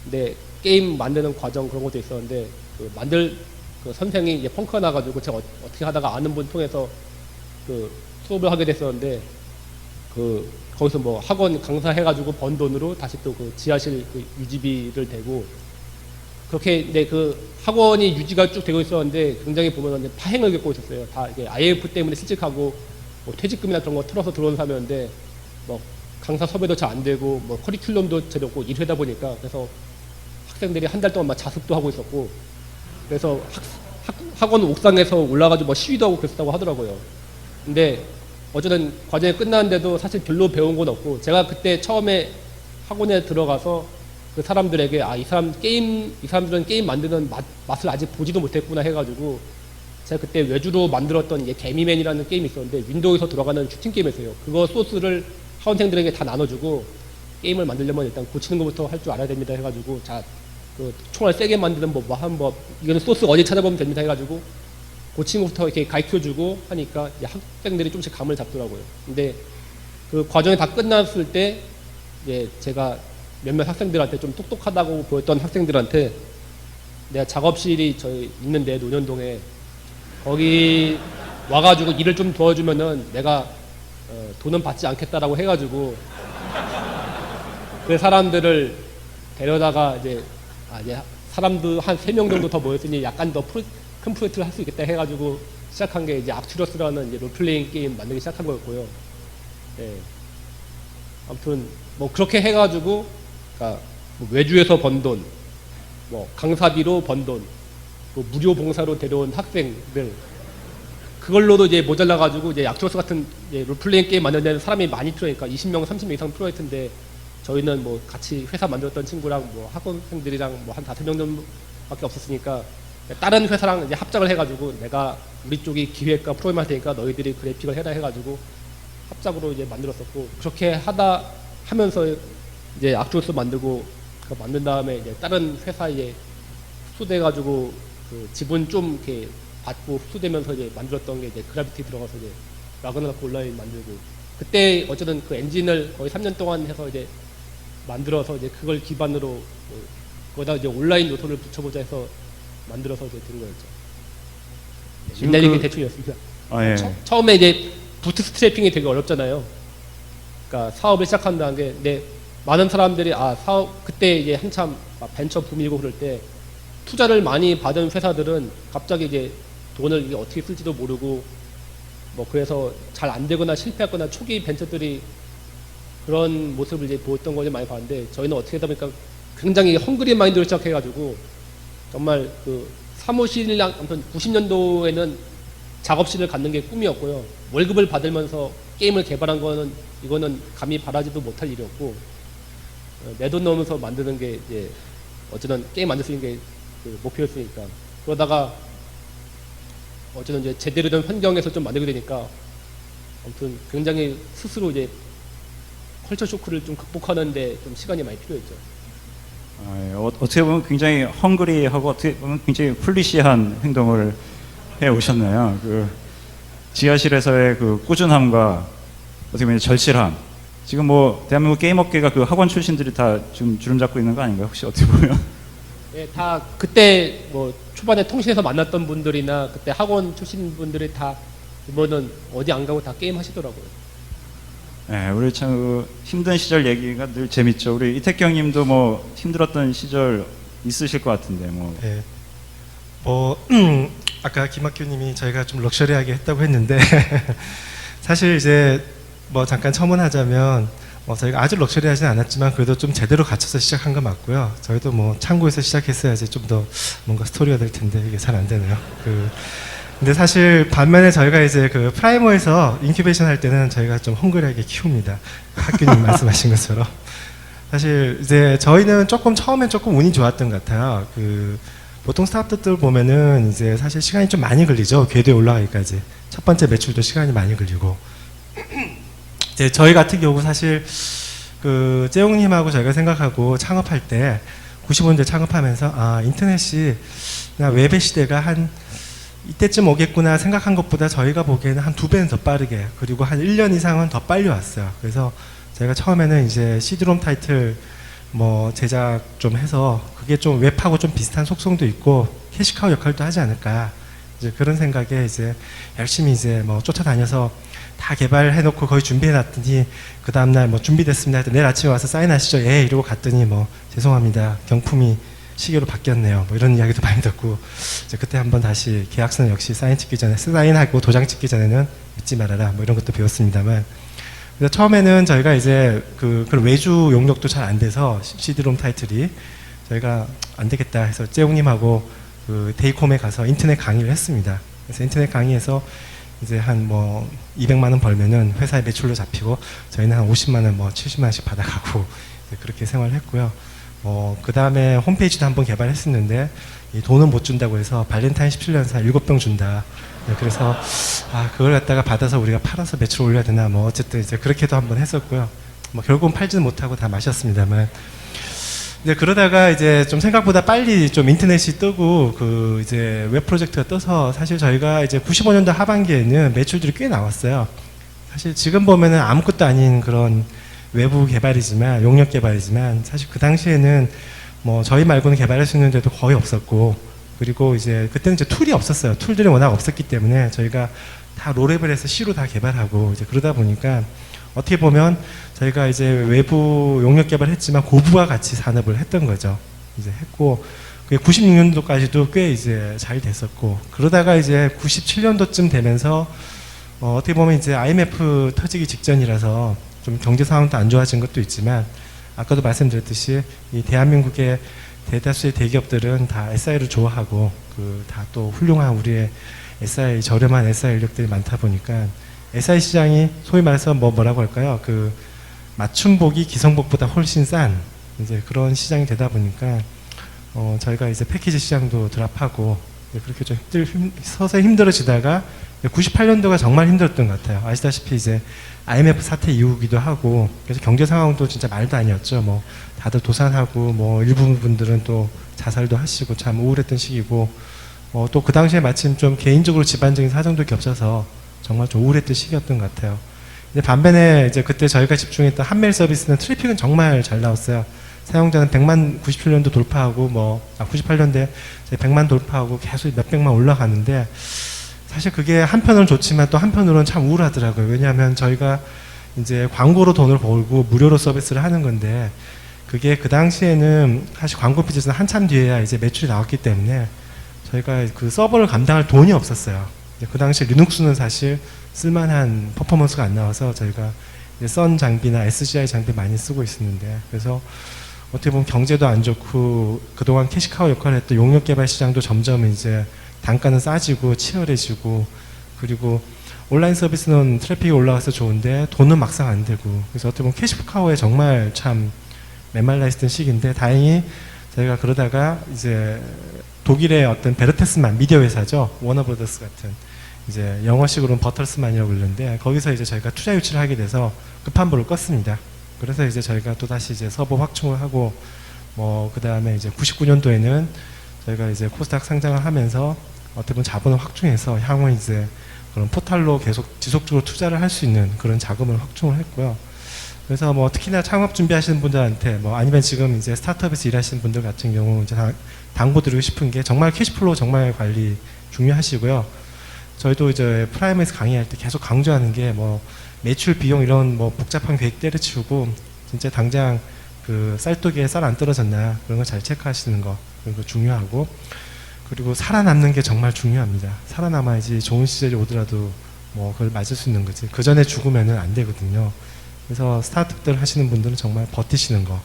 근데 게임 만드는 과정 그런 것도 있었는데 그 선생이 이제 펑크가 나가지고 제가 어떻게 하다가 아는 분 통해서 그 수업을 하게 됐었는데 그 거기서 뭐 학원 강사해가지고 번 돈으로 다시 또 그 지하실 그 유지비를 대고 그렇게 이제 그 학원이 유지가 쭉 되고 있었는데 굉장히 보면 파행을 겪고 있었어요. 다 이게 IMF 때문에 실직하고 뭐 퇴직금이나 그런 거 틀어서 들어온 사람이었는데 뭐 강사 섭외도 잘 안 되고 뭐 커리큘럼도 제대로 없고 일하다 보니까 그래서 학생들이 한 달 동안 막 자습도 하고 있었고 그래서 학원 옥상에서 올라가지고 뭐 시위도 하고 그랬다고 하더라고요. 근데 어쨌든 과정이 끝났는데도 사실 별로 배운 건 없고 제가 그때 처음에 학원에 들어가서 그 사람들에게 이 사람들은 게임 만드는 맛을 아직 보지도 못했구나 해가지고 제가 그때 외주로 만들었던 개미맨이라는 게임이 있었는데 윈도우에서 돌아가는 슈팅 게임이었어요. 그거 소스를 학원생들에게 다 나눠주고 게임을 만들려면 일단 고치는 것부터 할 줄 알아야 됩니다 해가지고 그 총알 세게 만드는 이거는 소스 어디 찾아보면 됩니다 해가지고 고치는 것부터 이렇게 가르쳐주고 하니까 이제 학생들이 좀씩 감을 잡더라고요. 근데 그 과정이 다 끝났을 때 이제 제가 몇몇 학생들한테 좀 똑똑하다고 보였던 학생들한테 내가 작업실이 저희 있는데 논현동에 거기 와가지고 일을 좀 도와주면은 내가 돈은 받지 않겠다라고 해가지고 그 사람들을 데려다가 이제 사람들 한 3명 정도 더 모였으니 약간 더 큰 프로젝트를 할 수 있겠다 해가지고 시작한 게 이제 악튜러스라는 이제 롤플레잉 게임 만들기 시작한 거였고요. 예. 아무튼 뭐 그렇게 해가지고 그러니까 뭐 외주에서 번 돈, 뭐 강사비로 번 돈, 뭐 무료 봉사로 데려온 학생들 그걸로도 이제 모자라가지고 이제 약초스 같은 이제 롤플레잉 게임 만드는 데는 사람이 많이 필요하니까 20명, 30명 이상 필요할 텐데 저희는 뭐 같이 회사 만들었던 친구랑 뭐 학원생들이랑 뭐 한 5명 정도밖에 없었으니까 다른 회사랑 이제 합작을 해가지고 내가 우리 쪽이 기획과 프로그램 할 테니까 너희들이 그래픽을 해라 해가지고 합작으로 이제 만들었었고 그렇게 하면서 이제 악조스 만들고 그거 만든 다음에 이제 다른 회사에 흡수돼가지고 그 지분 좀 이렇게 받고 흡수되면서 이제 만들었던 게 이제 그래비티 들어가서 이제 라그나로크 온라인 만들고 그때 어쨌든 그 엔진을 거의 3년 동안 해서 이제 만들어서 이제 그걸 기반으로 거기다 이제 온라인 요소를 붙여보자 해서 만들어서 이제 된 거였죠. 지금 옛날 얘기 대충이었습니다. 아, 예. 처음에 이제 부트스트래핑이 되게 어렵잖아요. 그러니까 사업을 시작한다는 게, 근데 많은 사람들이 사업 그때 이제 한참 막 벤처 붐이고 그럴 때 투자를 많이 받은 회사들은 갑자기 이제 돈을 이게 어떻게 쓸지도 모르고 뭐 그래서 잘 안 되거나 실패하거나 초기 벤처들이 그런 모습을 이제 보였던 걸 많이 봤는데 저희는 어떻게 하다 보니까 굉장히 헝그리 마인드로 시작해가지고 정말 그 사무실이랑 아무튼 90년도에는 작업실을 갖는 게 꿈이었고요. 월급을 받으면서 게임을 개발한 거는 이거는 감히 바라지도 못할 일이었고 내 돈 넣으면서 만드는 게 이제 어쨌든 게임 만들 수 있는 게 그 목표였으니까 그러다가 어쨌든 이제 제대로 된 환경에서 좀 만들게 되니까 아무튼 굉장히 스스로 이제 컬처 쇼크를 좀 극복하는데 좀 시간이 많이 필요했죠. 아, 예. 어떻게 보면 굉장히 헝그리하고 어떻게 보면 굉장히 폴리시한 행동을 해 오셨네요. 그 지하실에서의 그 꾸준함과 어떻게 보면 절실함. 지금 뭐 대한민국 게임 업계가 그 학원 출신들이 다 지금 주름 잡고 있는 거 아닌가요? 혹시 어떻게 보면? 예, 다 그때 뭐 초반에 통신에서 만났던 분들이나 그때 학원 출신 분들이 다 이번은 어디 안 가고 다 게임 하시더라고요. 네, 우리 참 그 힘든 시절 얘기가 늘 재밌죠. 우리 이택경님도 뭐 힘들었던 시절 있으실 것 같은데 뭐. 네. 아까 김학규님이 저희가 좀 럭셔리하게 했다고 했는데 사실 이제 뭐 잠깐 첨언하자면 저희가 아주 럭셔리하진 않았지만 그래도 좀 제대로 갖춰서 시작한 거 맞고요. 저희도 뭐 창고에서 시작했어야지 좀 더 뭔가 스토리가 될 텐데 이게 잘 안 되네요. 근데 사실 반면에 저희가 이제 그 프라이머에서 인큐베이션 할 때는 저희가 좀 헝그리하게 키웁니다. 학교님 말씀하신 것처럼. 사실 이제 저희는 처음엔 조금 운이 좋았던 것 같아요. 보통 스타트업들 보면은 이제 사실 시간이 좀 많이 걸리죠. 궤도에 올라가기까지. 첫 번째 매출도 시간이 많이 걸리고. 이제 저희 같은 경우 사실 재용님하고 저희가 생각하고 창업할 때 95년대 창업하면서 인터넷이 그냥 웹의 시대가 한 이때쯤 오겠구나 생각한 것보다 저희가 보기에는 한 2배는 더 빠르게 그리고 한 1년 이상은 더 빨리 왔어요. 그래서 저희가 처음에는 이제 CD롬 타이틀 뭐 제작 좀 해서 그게 좀 웹하고 좀 비슷한 속성도 있고 캐시카우 역할도 하지 않을까 이제 그런 생각에 이제 열심히 이제 뭐 쫓아다녀서 다 개발해놓고 거의 준비해놨더니 그 다음날 뭐 준비됐습니다. 해도 내일 아침에 와서 사인하시죠. 예 이러고 갔더니 뭐 죄송합니다. 경품이 시계로 바뀌었네요. 뭐 이런 이야기도 많이 듣고 이제 그때 한번 다시 계약서는 역시 사인하고 도장 찍기 전에는 믿지 말아라 뭐 이런 것도 배웠습니다만 그래서 처음에는 저희가 이제 그런 외주 용역도 잘 안 돼서 CD롬 타이틀이 저희가 안 되겠다 해서 재용님하고 데이콤에 가서 인터넷 강의를 했습니다. 그래서 인터넷 강의에서 이제 한 뭐 200만 원 벌면은 회사의 매출로 잡히고 저희는 한 50만 원, 뭐 70만 원씩 받아가고 그렇게 생활을 했고요. 그 다음에 홈페이지도 한번 개발했었는데 이 돈은 못 준다고 해서 발렌타인 17년사 7병 준다. 그래서 그걸 갖다가 받아서 우리가 팔아서 매출 올려야 되나 뭐 어쨌든 이제 그렇게도 한번 했었고요. 뭐 결국은 팔지는 못하고 다 마셨습니다만. 이제 그러다가 이제 좀 생각보다 빨리 좀 인터넷이 뜨고 이제 웹 프로젝트가 떠서 사실 저희가 이제 95년도 하반기에는 매출들이 꽤 나왔어요. 사실 지금 보면은 아무것도 아닌 그런 외부 개발이지만 용역 개발이지만 사실 그 당시에는 뭐 저희 말고는 개발할 수 있는 데도 거의 없었고 그리고 이제 그때는 이제 툴이 없었어요. 툴들이 워낙 없었기 때문에 저희가 다 로레벨에서 C로 다 개발하고 이제 그러다 보니까 어떻게 보면 저희가 이제 외부 용역 개발했지만 고부와 같이 산업을 했던 거죠. 이제 했고 96년도까지도 꽤 이제 잘 됐었고 그러다가 이제 97년도쯤 되면서 어떻게 보면 이제 IMF 터지기 직전이라서 좀 경제 상황도 안 좋아진 것도 있지만 아까도 말씀드렸듯이 이 대한민국의 대다수의 대기업들은 다 SI를 좋아하고 다 또 훌륭한 우리의 SI 저렴한 SI 인력들이 많다 보니까 SI 시장이 소위 말해서 뭐라고 할까요? 그 맞춤복이 기성복보다 훨씬 싼 이제 그런 시장이 되다 보니까 저희가 이제 패키지 시장도 드랍하고 그렇게 좀 서서히 힘들어지다가 98년도가 정말 힘들었던 것 같아요. 아시다시피 이제 IMF 사태 이후기도 하고 그래서 경제 상황도 진짜 말도 아니었죠. 뭐 다들 도산하고 뭐 일부 분들은 또 자살도 하시고 참 우울했던 시기고 또 그 당시에 마침 좀 개인적으로 집안적인 사정도 겹쳐서 정말 좀 우울했던 시기였던 것 같아요. 근데 반면에 이제 그때 저희가 집중했던 한메일 서비스는 트래픽은 정말 잘 나왔어요. 사용자는 100만 97년도 돌파하고 98년도에 100만 돌파하고 계속 몇백만 올라가는데 사실 그게 한편으로는 좋지만 또 한편으로는 참 우울하더라고요. 왜냐하면 저희가 이제 광고로 돈을 벌고 무료로 서비스를 하는 건데 그게 그 당시에는 사실 광고 비즈니스는 한참 뒤에야 이제 매출이 나왔기 때문에 저희가 그 서버를 감당할 돈이 없었어요. 그 당시 리눅스는 사실 쓸만한 퍼포먼스가 안 나와서 저희가 선 장비나 SGI 장비 많이 쓰고 있었는데 그래서 어떻게 보면 경제도 안 좋고 그동안 캐시카우 역할을 했던 용역 개발 시장도 점점 이제 단가는 싸지고 치열해지고 그리고 온라인 서비스는 트래픽이 올라가서 좋은데 돈은 막상 안 되고 그래서 어떻게 보면 캐시카우에 정말 참 메말라 있었던 시기인데 다행히 저희가 그러다가 이제 독일의 어떤 베르테스만 미디어 회사죠. 워너브러더스 같은 이제 영어식으로는 버터스만이라고 부르는데 거기서 이제 저희가 투자 유치를 하게 돼서 급한 불을 껐습니다. 그래서 이제 저희가 또 다시 이제 서버 확충을 하고 그 다음에 이제 99년도에는 저희가 이제 코스닥 상장을 하면서 어떻게 보면 자본을 확충해서 향후 이제 그런 포탈로 계속 지속적으로 투자를 할 수 있는 그런 자금을 확충을 했고요. 그래서 특히나 창업 준비하시는 분들한테 아니면 지금 이제 스타트업에서 일하시는 분들 같은 경우 이제 당부드리고 싶은 게 정말 캐시플로우 정말 관리 중요하시고요. 저희도 이제 프라임에서 강의할 때 계속 강조하는 게 매출 비용 이런 복잡한 계획 때려치우고 진짜 당장 그 쌀독에 쌀 안 떨어졌나 그런 거 잘 체크하시는 거 그런 거 중요하고 그리고 살아남는 게 정말 중요합니다. 살아남아야지 좋은 시절이 오더라도 그걸 맞을 수 있는 거지. 그 전에 죽으면은 안 되거든요. 그래서 스타트업들 하시는 분들은 정말 버티시는 거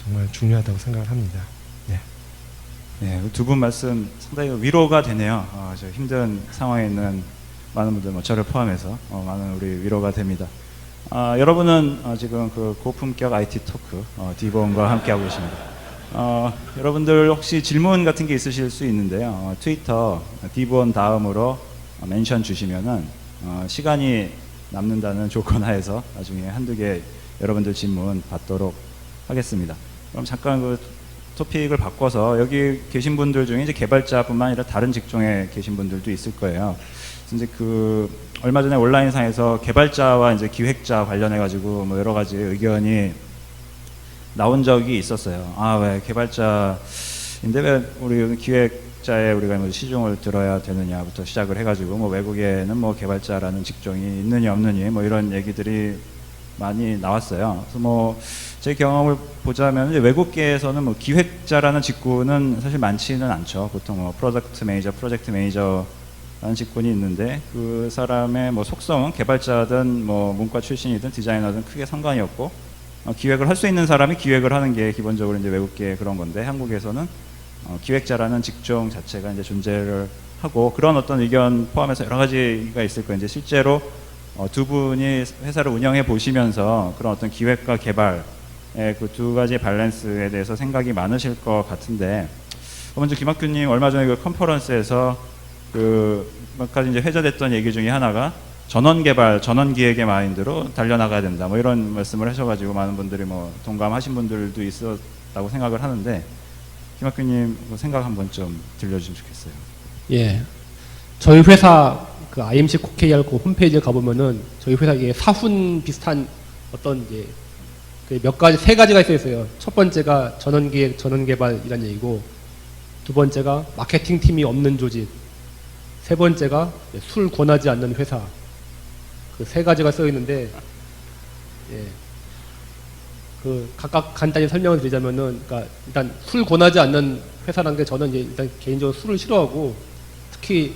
정말 중요하다고 생각을 합니다. 네. 네, 두 분 말씀 상당히 위로가 되네요. 저 힘든 상황에 있는 많은 분들, 저를 포함해서 많은 우리 위로가 됩니다. 여러분은 지금 그 고품격 IT 토크 디본과 함께하고 계십니다. 여러분들 혹시 질문 같은 게 있으실 수 있는데요. 트위터 디본 다음으로 멘션 주시면은 시간이 남는다는 조건 하에서 나중에 한두 개 여러분들 질문 받도록 하겠습니다. 그럼 잠깐 그 토픽을 바꿔서 여기 계신 분들 중에 이제 개발자뿐만 아니라 다른 직종에 계신 분들도 있을 거예요. 이제 그 얼마 전에 온라인상에서 개발자와 이제 기획자 관련해 가지고 여러 가지 의견이 나온 적이 있었어요. 왜 개발자인데 왜 우리 기획자의 우리가 시중을 들어야 되느냐부터 시작을 해가지고 외국에는 개발자라는 직종이 있느니 없느니 이런 얘기들이 많이 나왔어요. 그래서 제 경험을 보자면 이제 외국계에서는 기획자라는 직군은 사실 많지는 않죠. 보통 프로젝트 매니저라는 직군이 있는데 그 사람의 속성은 개발자든 문과 출신이든 디자이너든 크게 상관이 없고 기획을 할 수 있는 사람이 기획을 하는 게 기본적으로 이제 외국계 그런 건데 한국에서는 기획자라는 직종 자체가 이제 존재를 하고 그런 어떤 의견 포함해서 여러 가지가 있을 거예요. 이제 실제로 두 분이 회사를 운영해 보시면서 그런 어떤 기획과 개발의 그 두 가지 밸런스에 대해서 생각이 많으실 것 같은데 먼저 김학규님 얼마 전에 그 컨퍼런스에서 그 몇 가지 이제 회자됐던 얘기 중에 하나가 전원 개발, 전원 기획의 마인드로 달려나가야 된다. 이런 말씀을 하셔가지고 많은 분들이 동감하신 분들도 있었다고 생각을 하는데 김학규님 생각 한번 좀 들려주시면 좋겠어요. 예, 저희 회사 그 IMC 코케이알 그 홈페이지에 가보면은 저희 회사에 사훈 비슷한 어떤 이제 그 세 가지가 있어요. 첫 번째가 전원 기획, 전원 개발이란 얘기고, 두 번째가 마케팅 팀이 없는 조직, 세 번째가 술 권하지 않는 회사. 그 세 가지가 써 있는데, 예, 그 각각 간단히 설명을 드리자면은, 그러니까 일단 술 권하지 않는 회사라는 게 저는 이제 일단 개인적으로 술을 싫어하고, 특히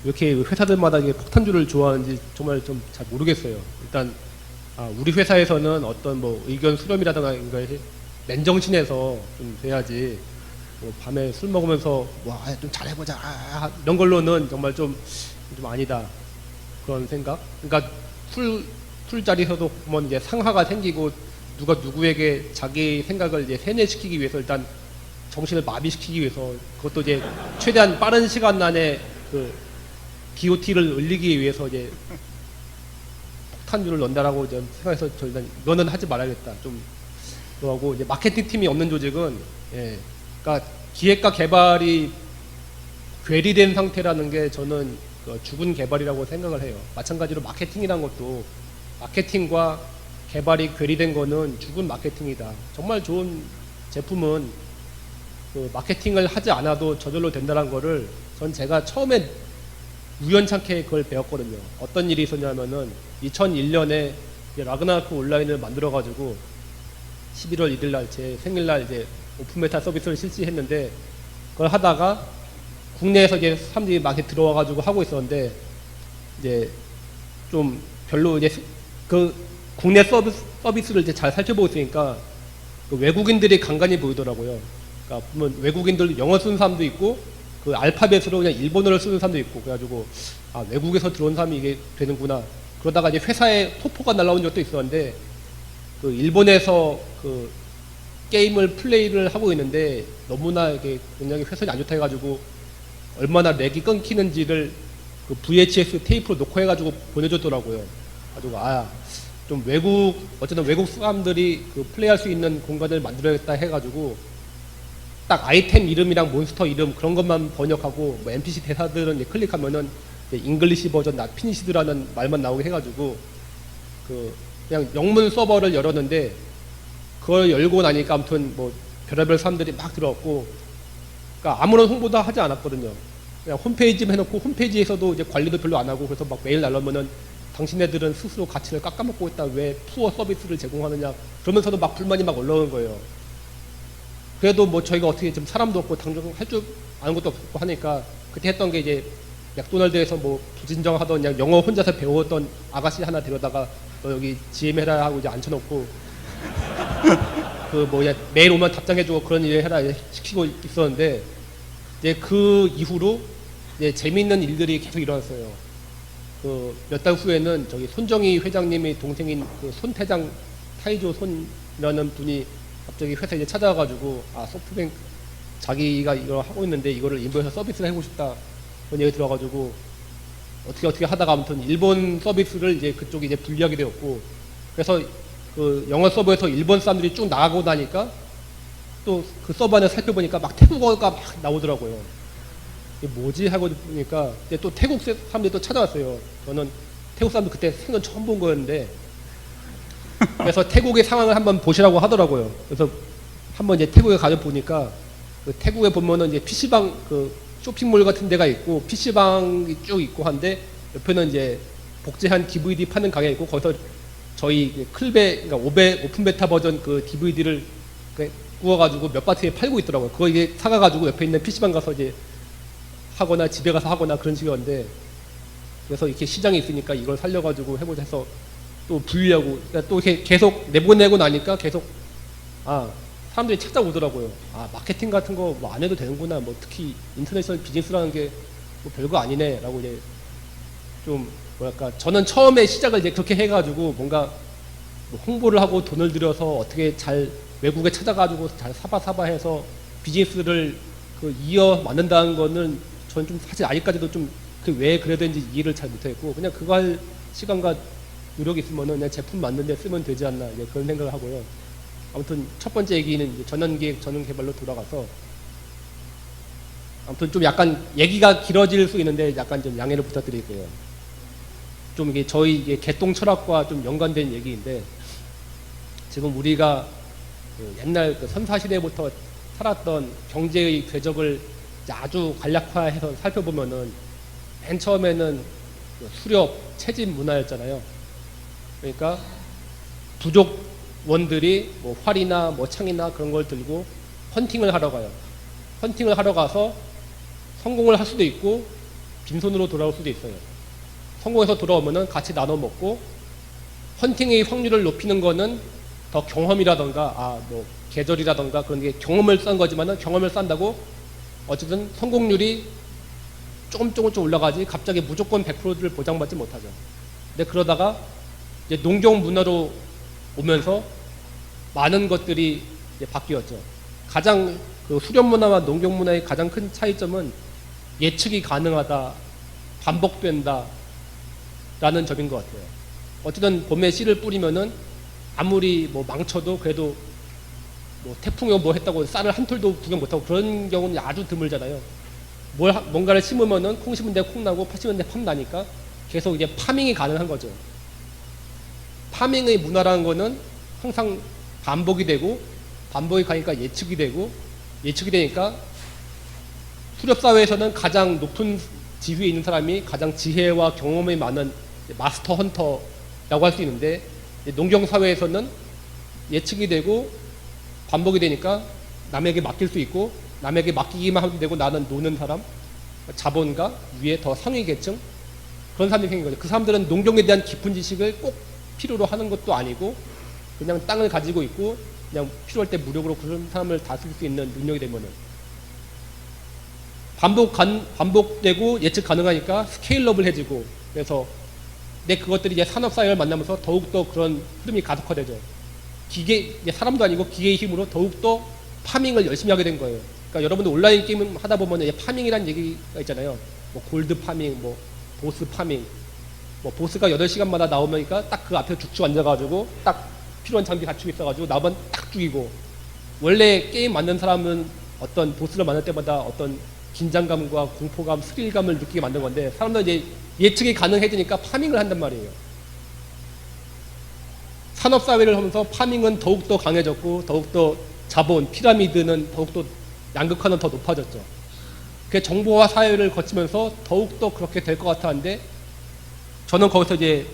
왜 이렇게 회사들마다 이게 폭탄주를 좋아하는지 정말 좀 잘 모르겠어요. 일단 우리 회사에서는 어떤 의견 수렴이라든가 맨정신에서 좀 돼야지 밤에 술 먹으면서 좀 잘해보자 이런 걸로는 정말 좀 좀 아니다 그런 생각. 그러니까 술자리에서도 보면 이제 상하가 생기고 누가 누구에게 자기 생각을 이제 세뇌시키기 위해서 일단 정신을 마비시키기 위해서 그것도 이제 최대한 빠른 시간 안에 그 BOT를 올리기 위해서 이제 폭탄주를 넣는다라고 이제 생각해서 저 일단 이거는 하지 말아야겠다. 좀 그러고 이제 마케팅 팀이 없는 조직은 그러니까 기획과 개발이 괴리된 상태라는 게 저는 죽은 개발이라고 생각을 해요. 마찬가지로 마케팅이란 것도 마케팅과 개발이 괴리된 거는 죽은 마케팅이다. 정말 좋은 제품은 그 마케팅을 하지 않아도 저절로 된다는 거를 전 제가 처음에 우연찮게 그걸 배웠거든요. 어떤 일이 있었냐면은 2001년에 라그나로크 온라인을 만들어가지고 11월 1일 날 제 생일날 이제 오픈 메타 서비스를 실시했는데 그걸 하다가 국내에서 이제 사람들이 많이 들어와가지고 하고 있었는데 이제 좀 별로 이제 그 국내 서비스를 이제 잘 살펴보고 있으니까 그 외국인들이 간간히 보이더라고요. 그러니까 보면 외국인들 영어 쓰는 사람도 있고 그 알파벳으로 그냥 일본어를 쓰는 사람도 있고 그래가지고 아 외국에서 들어온 사람이 이게 되는구나. 그러다가 이제 회사에 토포가 날라온 적도 있었는데 그 일본에서 그 게임을 플레이를 하고 있는데 너무나 이게 굉장히 회선이 안 좋다 해가지고 얼마나 렉이 끊기는지를 그 VHS 테이프로 녹화해가지고 보내줬더라고요. 가지고 좀 어쨌든 외국 사람들이 그 플레이할 수 있는 공간을 만들어야겠다 해가지고 딱 아이템 이름이랑 몬스터 이름 그런 것만 번역하고 뭐 NPC 대사들은 이제 클릭하면은 잉글리시 버전 나 피니시드라는 말만 나오게 해가지고 그 그냥 영문 서버를 열었는데 그걸 열고 나니까 아무튼 뭐 별의별 사람들이 막 들어왔고 그러니까 아무런 홍보도 하지 않았거든요. 그냥 홈페이지만 해놓고 홈페이지에서도 이제 관리도 별로 안 하고 그래서 막 메일 날라오면은 당신네들은 스스로 가치를 깎아먹고 있다 왜 푸어 서비스를 제공하느냐 그러면서도 막 불만이 막 올라오는 거예요. 그래도 뭐 저희가 어떻게 좀 사람도 없고 당장 할 줄 아는 것도 없고 하니까 그때 했던 게 이제 맥도날드에서 뭐 부진정하던 그냥 영어 혼자서 배웠던 아가씨 하나 데려다가 너 여기 GM 해라 하고 이제 앉혀놓고 그 뭐야 매일 오면 답장해주고 그런 일 해라 시키고 있었는데 이제 그 이후로 이제 재미있는 일들이 계속 일어났어요. 그 몇 달 후에는 저기 손정희 회장님의 동생인 그 손태장 타이조 손이라는 분이 갑자기 회사에 이제 찾아와가지고 소프트뱅크 자기가 이걸 하고 있는데 이거를 인도에서 서비스를 해보고 싶다 그런 얘기 들어가지고 어떻게 하다가 아무튼 일본 서비스를 이제 그쪽이 이제 분리하게 되었고 그래서 그 영어 서버에서 일본 사람들이 쭉 나가고 나니까 또 그 서버 안에 살펴보니까 막 태국어가 막 나오더라고요. 이게 뭐지 하고 보니까 이제 또 태국 사람들이 또 찾아왔어요. 저는 태국 사람들 그때 생전 처음 본 거였는데 그래서 태국의 상황을 한번 보시라고 하더라고요. 그래서 한번 이제 태국에 가서 보니까 그 태국에 보면은 이제 PC방 그 쇼핑몰 같은 데가 있고 PC방이 쭉 있고 한데 옆에는 이제 복제한 DVD 파는 가게가 있고 거기서 저희 클베 그러니까 오픈 베타 버전 그 DVD를 구워가지고 몇 바트에 팔고 있더라고요. 그거 이제 사가가지고 옆에 있는 PC방 가서 이제 하거나 집에 가서 하거나 그런 식이었는데 그래서 이렇게 시장이 있으니까 이걸 살려가지고 해보자 해서 또 분리하고 그러니까 또 이렇게 계속 내보내고 나니까 계속 사람들이 찾아오더라고요. 마케팅 같은 거 뭐 안 해도 되는구나. 뭐 특히 인터내셔널 비즈니스라는 게 뭐 별거 아니네라고 이제 좀 뭐랄까 저는 처음에 시작을 이제 그렇게 해가지고 뭔가 뭐 홍보를 하고 돈을 들여서 어떻게 잘 외국에 찾아가지고 잘 사바사바해서 비즈니스를 그 이어 만든다는 거는 저는 좀 사실 아직까지도 좀 그 왜 그래야 되는지 이해를 잘 못하겠고 그냥 그거 할 시간과 노력이 있으면은 그냥 제품 만드는 데 쓰면 되지 않나 이제 그런 생각을 하고요. 아무튼 첫 번째 얘기는 이제 전원기획 전원개발로 돌아가서 아무튼 좀 약간 얘기가 길어질 수 있는데 약간 좀 양해를 부탁드릴게요. 좀 이게 저희 이게 개똥 철학과 좀 연관된 얘기인데 지금 우리가 그 옛날 그 선사시대부터 살았던 경제의 궤적을 아주 간략화해서 살펴보면은 맨 처음에는 그 수렵 채집 문화였잖아요. 그러니까 부족원들이 뭐 활이나 뭐 창이나 그런 걸 들고 헌팅을 하러 가요. 헌팅을 하러 가서 성공을 할 수도 있고 빈손으로 돌아올 수도 있어요. 성공해서 돌아오면은 같이 나눠 먹고 헌팅의 확률을 높이는 거는 더 경험이라던가 뭐 계절이라던가 그런 게 경험을 싼 거지만은 경험을 싼다고 어쨌든 성공률이 조금씩 올라가지 갑자기 무조건 100%를 보장받지 못하죠. 근데 그러다가 이제 농경 문화로 오면서 많은 것들이 이제 바뀌었죠. 가장 그 수렵 문화와 농경 문화의 가장 큰 차이점은 예측이 가능하다, 반복된다 라는 점인 것 같아요. 어쨌든 봄에 씨를 뿌리면은 아무리 뭐 망쳐도 그래도 뭐 태풍이 뭐 했다고 쌀을 한 톨도 구경 못하고 그런 경우는 아주 드물잖아요. 뭔가를 심으면은 콩 심은 데 콩 나고 파 심은 데 팥 나니까 계속 이제 파밍이 가능한 거죠. 파밍의 문화라는 거는 항상 반복이 되고 반복이 가니까 예측이 되고 예측이 되니까 수렵 사회에서는 가장 높은 지위에 있는 사람이 가장 지혜와 경험이 많은 마스터 헌터라고 할 수 있는데 농경 사회에서는 예측이 되고 반복이 되니까 남에게 맡길 수 있고 남에게 맡기기만 하면 되고 나는 노는 사람, 자본가 위에 더 상위 계층 그런 사람들이 생긴 거죠. 그 사람들은 농경에 대한 깊은 지식을 꼭 필요로 하는 것도 아니고 그냥 땅을 가지고 있고 그냥 필요할 때 무력으로 그런 사람을 다스릴 수 있는 능력이 되면은 반복되고 예측 가능하니까 스케일러블해지고 그래서 그것들이 이제 산업사회를 만나면서 더욱더 그런 흐름이 가속화되죠. 이제 사람도 아니고 기계의 힘으로 더욱더 파밍을 열심히 하게 된 거예요. 그러니까 여러분들 온라인 게임 하다 보면 이제 파밍이라는 얘기가 있잖아요. 뭐 골드 파밍, 뭐 보스 파밍, 뭐 보스가 8시간마다 나오니까 딱 그 앞에 죽주 앉아가지고 딱 필요한 장비 갖추고 있어가지고 나만 딱 죽이고 원래 게임 만든 사람은 어떤 보스를 만날 때마다 어떤 긴장감과 공포감, 스릴감을 느끼게 만든 건데 사람들은 이제 예측이 가능해지니까 파밍을 한단 말이에요. 산업사회를 하면서 파밍은 더욱더 강해졌고 더욱더 자본, 피라미드는 더욱더 양극화는 더 높아졌죠. 그 정보화 사회를 거치면서 더욱더 그렇게 될 것 같았는데 저는 거기서 이제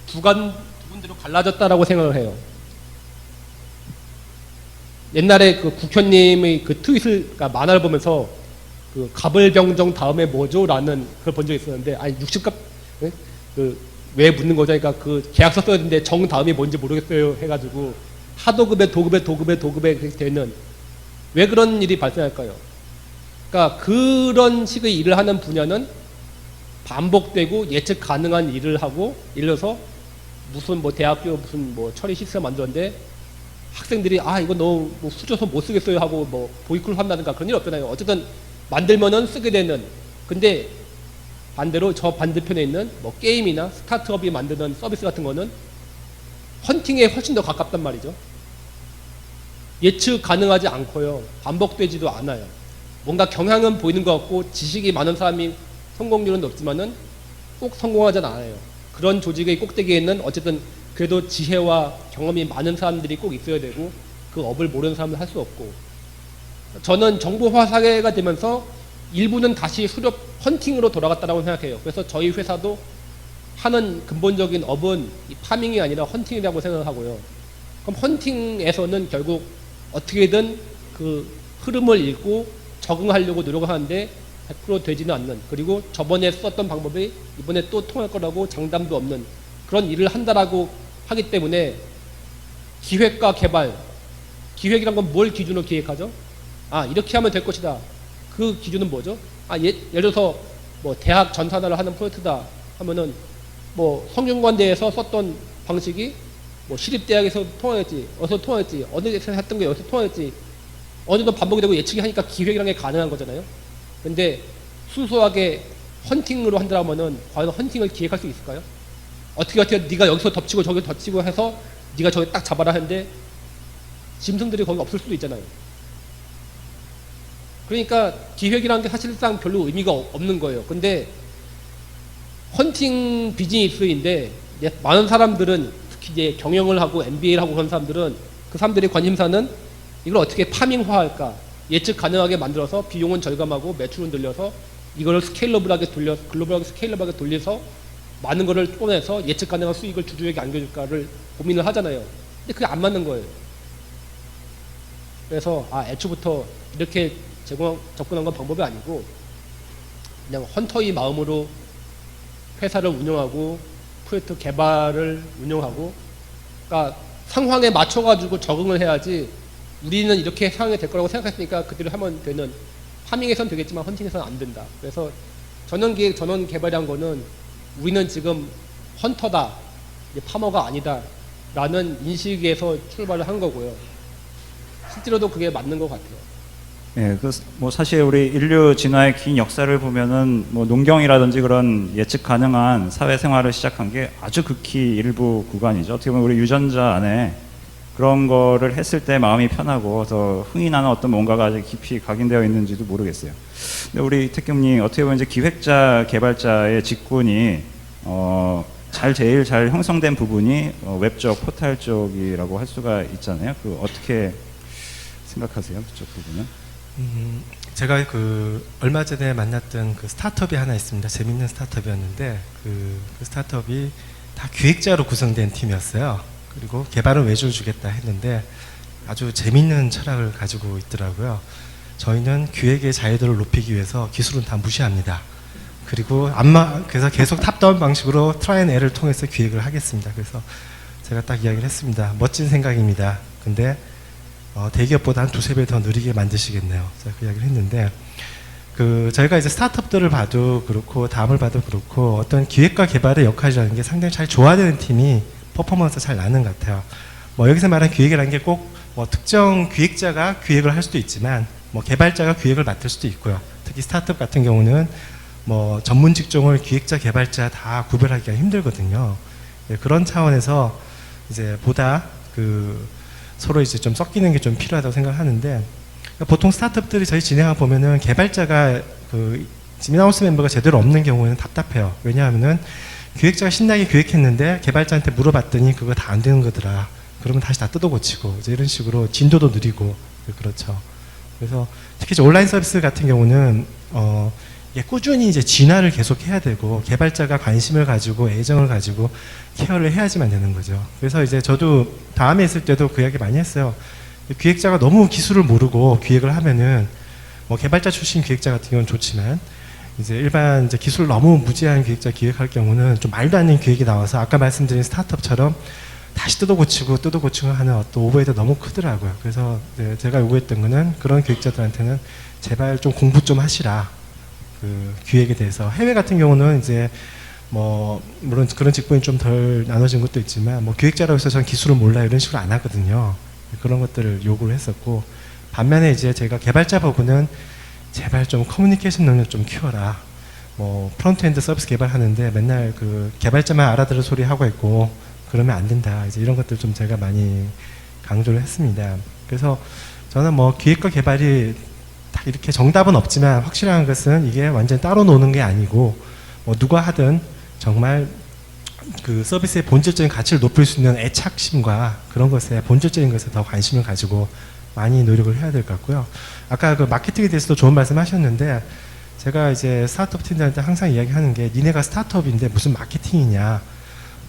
두 군데로 갈라졌다라고 생각을 해요. 옛날에 그 국현님의 그 트윗을, 그러니까 만화를 보면서 그 가벌병정 다음에 뭐죠? 라는 그걸 본 적이 있었는데, 아니, 60값, 왜 묻는 거죠? 그러니까 그 계약서 써야 되는데 정 다음이 뭔지 모르겠어요. 해가지고 하도급에 도급에 그렇게 되는 왜 그런 일이 발생할까요? 그러니까 그런 식의 일을 하는 분야는 반복되고 예측 가능한 일을 하고 예를 들어서 무슨 뭐 대학교 무슨 뭐 처리 시스템 만들었는데 학생들이 이거 너무 뭐 후져서 못 쓰겠어요 하고 뭐 보이콧을 한다든가 그런 일 없잖아요. 어쨌든 만들면은 쓰게 되는. 근데 반대로 저 반대편에 있는 뭐 게임이나 스타트업이 만드는 서비스 같은 거는 헌팅에 훨씬 더 가깝단 말이죠. 예측 가능하지 않고요. 반복되지도 않아요. 뭔가 경향은 보이는 것 같고 지식이 많은 사람이 성공률은 높지만은 꼭 성공하진 않아요. 그런 조직의 꼭대기에는 어쨌든 그래도 지혜와 경험이 많은 사람들이 꼭 있어야 되고 그 업을 모르는 사람은 할 수 없고 저는 정보화 사회가 되면서 일부는 다시 수렵 헌팅으로 돌아갔다고 생각해요. 그래서 저희 회사도 하는 근본적인 업은 이 파밍이 아니라 헌팅이라고 생각하고요. 그럼 헌팅에서는 결국 어떻게든 그 흐름을 읽고 적응하려고 노력을 하는데 100% 되지는 않는, 그리고 저번에 썼던 방법이 이번에 또 통할 거라고 장담도 없는 그런 일을 한다라고 하기 때문에 기획과 개발, 기획이란 건 뭘 기준으로 기획하죠? 이렇게 하면 될 것이다. 그 기준은 뭐죠? 예를 들어서 뭐 대학 전산화를 하는 프로젝트다 하면은 뭐 성균관대에서 썼던 방식이 뭐 시립대학에서 통하겠지, 어디서 통하겠지, 어느 데서 했던 게 여기서 통하겠지, 어느 정도 반복이 되고 예측이 하니까 기획이라는 게 가능한 거잖아요. 근데 순수하게 헌팅으로 한다면은 과연 헌팅을 기획할 수 있을까요? 어떻게 네가 여기서 덮치고 저기 덮치고 해서 네가 저기 딱 잡아라 하는데 짐승들이 거기 없을 수도 있잖아요. 그러니까 기획이라는 게 사실상 별로 의미가 없는 거예요. 근데 헌팅 비즈니스인데 많은 사람들은 특히 이제 경영을 하고 MBA를 하고 그런 사람들은 그 사람들의 관심사는 이걸 어떻게 파밍화할까, 예측 가능하게 만들어서 비용은 절감하고 매출은 늘려서 이거를 스케일러블하게 돌려서 글로벌하게 스케일러블하게 돌려서 많은 거를 꺼내서 예측 가능한 수익을 주주에게 안겨줄까를 고민을 하잖아요. 근데 그게 안 맞는 거예요. 그래서 애초부터 이렇게 접근한 건 방법이 아니고 그냥 헌터의 마음으로 회사를 운영하고 프로젝트 개발을 운영하고, 그러니까 상황에 맞춰가지고 적응을 해야지 우리는 이렇게 상황이 될 거라고 생각했으니까 그대로 하면 되는, 파밍에선 되겠지만 헌팅에서는 안 된다. 그래서 전원 기획, 전원 개발한 거는 우리는 지금 헌터다, 이제 파머가 아니다라는 인식에서 출발을 한 거고요. 실제로도 그게 맞는 것 같아요. 예, 뭐 사실 우리 인류 진화의 긴 역사를 보면은 뭐 농경이라든지 그런 예측 가능한 사회 생활을 시작한 게 아주 극히 일부 구간이죠. 어떻게 보면 우리 유전자 안에 그런 거를 했을 때 마음이 편하고 더 흥이 나는 어떤 뭔가가 아주 깊이 각인되어 있는지도 모르겠어요. 근데 우리 태경님 어떻게 보면 이제 기획자, 개발자의 직군이 제일 잘 형성된 부분이 웹 쪽, 포탈 쪽이라고 할 수가 있잖아요. 그 어떻게 생각하세요? 그쪽 부분은? 제가 그 얼마 전에 만났던 그 스타트업이 하나 있습니다. 재밌는 스타트업이었는데 그 스타트업이 다 기획자로 구성된 팀이었어요. 그리고 개발은 외주를 주겠다 했는데 아주 재밌는 철학을 가지고 있더라고요. 저희는 기획의 자유도를 높이기 위해서 기술은 다 무시합니다. 그리고 그래서 계속 탑다운 방식으로 트라이 앤 에러를 통해서 기획을 하겠습니다. 그래서 제가 딱 이야기를 했습니다. 멋진 생각입니다. 근데 대기업보다 한 두세 배 더 느리게 만드시겠네요. 제가 그 이야기를 했는데 저희가 이제 스타트업들을 봐도 그렇고 다음을 봐도 그렇고 어떤 기획과 개발의 역할이라는 게 상당히 잘 조화되는 팀이 퍼포먼스가 잘 나는 것 같아요. 뭐 여기서 말하는 기획이라는 게 꼭 뭐 특정 기획자가 기획을 할 수도 있지만 뭐 개발자가 기획을 맡을 수도 있고요. 특히 스타트업 같은 경우는 뭐 전문 직종을 기획자, 개발자 다 구별하기가 힘들거든요. 네, 그런 차원에서 이제 보다 서로 이제 좀 섞이는 게 좀 필요하다고 생각하는데 보통 스타트업들이 저희 진행하고 보면은 개발자가 지금 인하우스 멤버가 제대로 없는 경우에는 답답해요. 왜냐하면은 기획자가 신나게 기획했는데 개발자한테 물어봤더니 그거 다 안 되는 거더라. 그러면 다시 다 뜯어고치고 이제 이런 식으로 진도도 느리고 그렇죠. 그래서 특히 이제 온라인 서비스 같은 경우는 이게 꾸준히 이제 진화를 계속 해야 되고 개발자가 관심을 가지고 애정을 가지고 케어를 해야지만 되는 거죠. 그래서 이제 저도 다음에 있을 때도 그 이야기 많이 했어요. 기획자가 너무 기술을 모르고 기획을 하면은 뭐 개발자 출신 기획자 같은 경우는 좋지만 이제 일반 이제 기술 너무 무지한 기획자 기획할 경우는 좀 말도 안 되는 기획이 나와서 아까 말씀드린 스타트업처럼 다시 뜯어고치고 하는 어떤 오버헤드 너무 크더라고요. 그래서 제가 요구했던 거는 그런 기획자들한테는 제발 좀 공부 좀 하시라. 기획에 대해서. 해외 같은 경우는 이제 뭐 물론 그런 직군이 좀 덜 나눠진 것도 있지만 뭐 기획자라고 해서 전 기술을 몰라 이런 식으로 안 하거든요. 그런 것들을 요구를 했었고 반면에 이제 제가 개발자 보고는 제발 좀 커뮤니케이션 능력 좀 키워라. 뭐 프론트엔드 서비스 개발하는데 맨날 개발자만 알아들을 소리 하고 있고 그러면 안 된다. 이제 이런 것들 좀 제가 많이 강조를 했습니다. 그래서 저는 뭐 기획과 개발이 딱 이렇게 정답은 없지만 확실한 것은 이게 완전 따로 노는 게 아니고 뭐 누가 하든 정말 서비스의 본질적인 가치를 높일 수 있는 애착심과 그런 것에 본질적인 것에 더 관심을 가지고 많이 노력을 해야 될 것 같고요. 아까 마케팅에 대해서도 좋은 말씀 하셨는데 제가 이제 스타트업 팀들한테 항상 이야기하는 게 니네가 스타트업인데 무슨 마케팅이냐.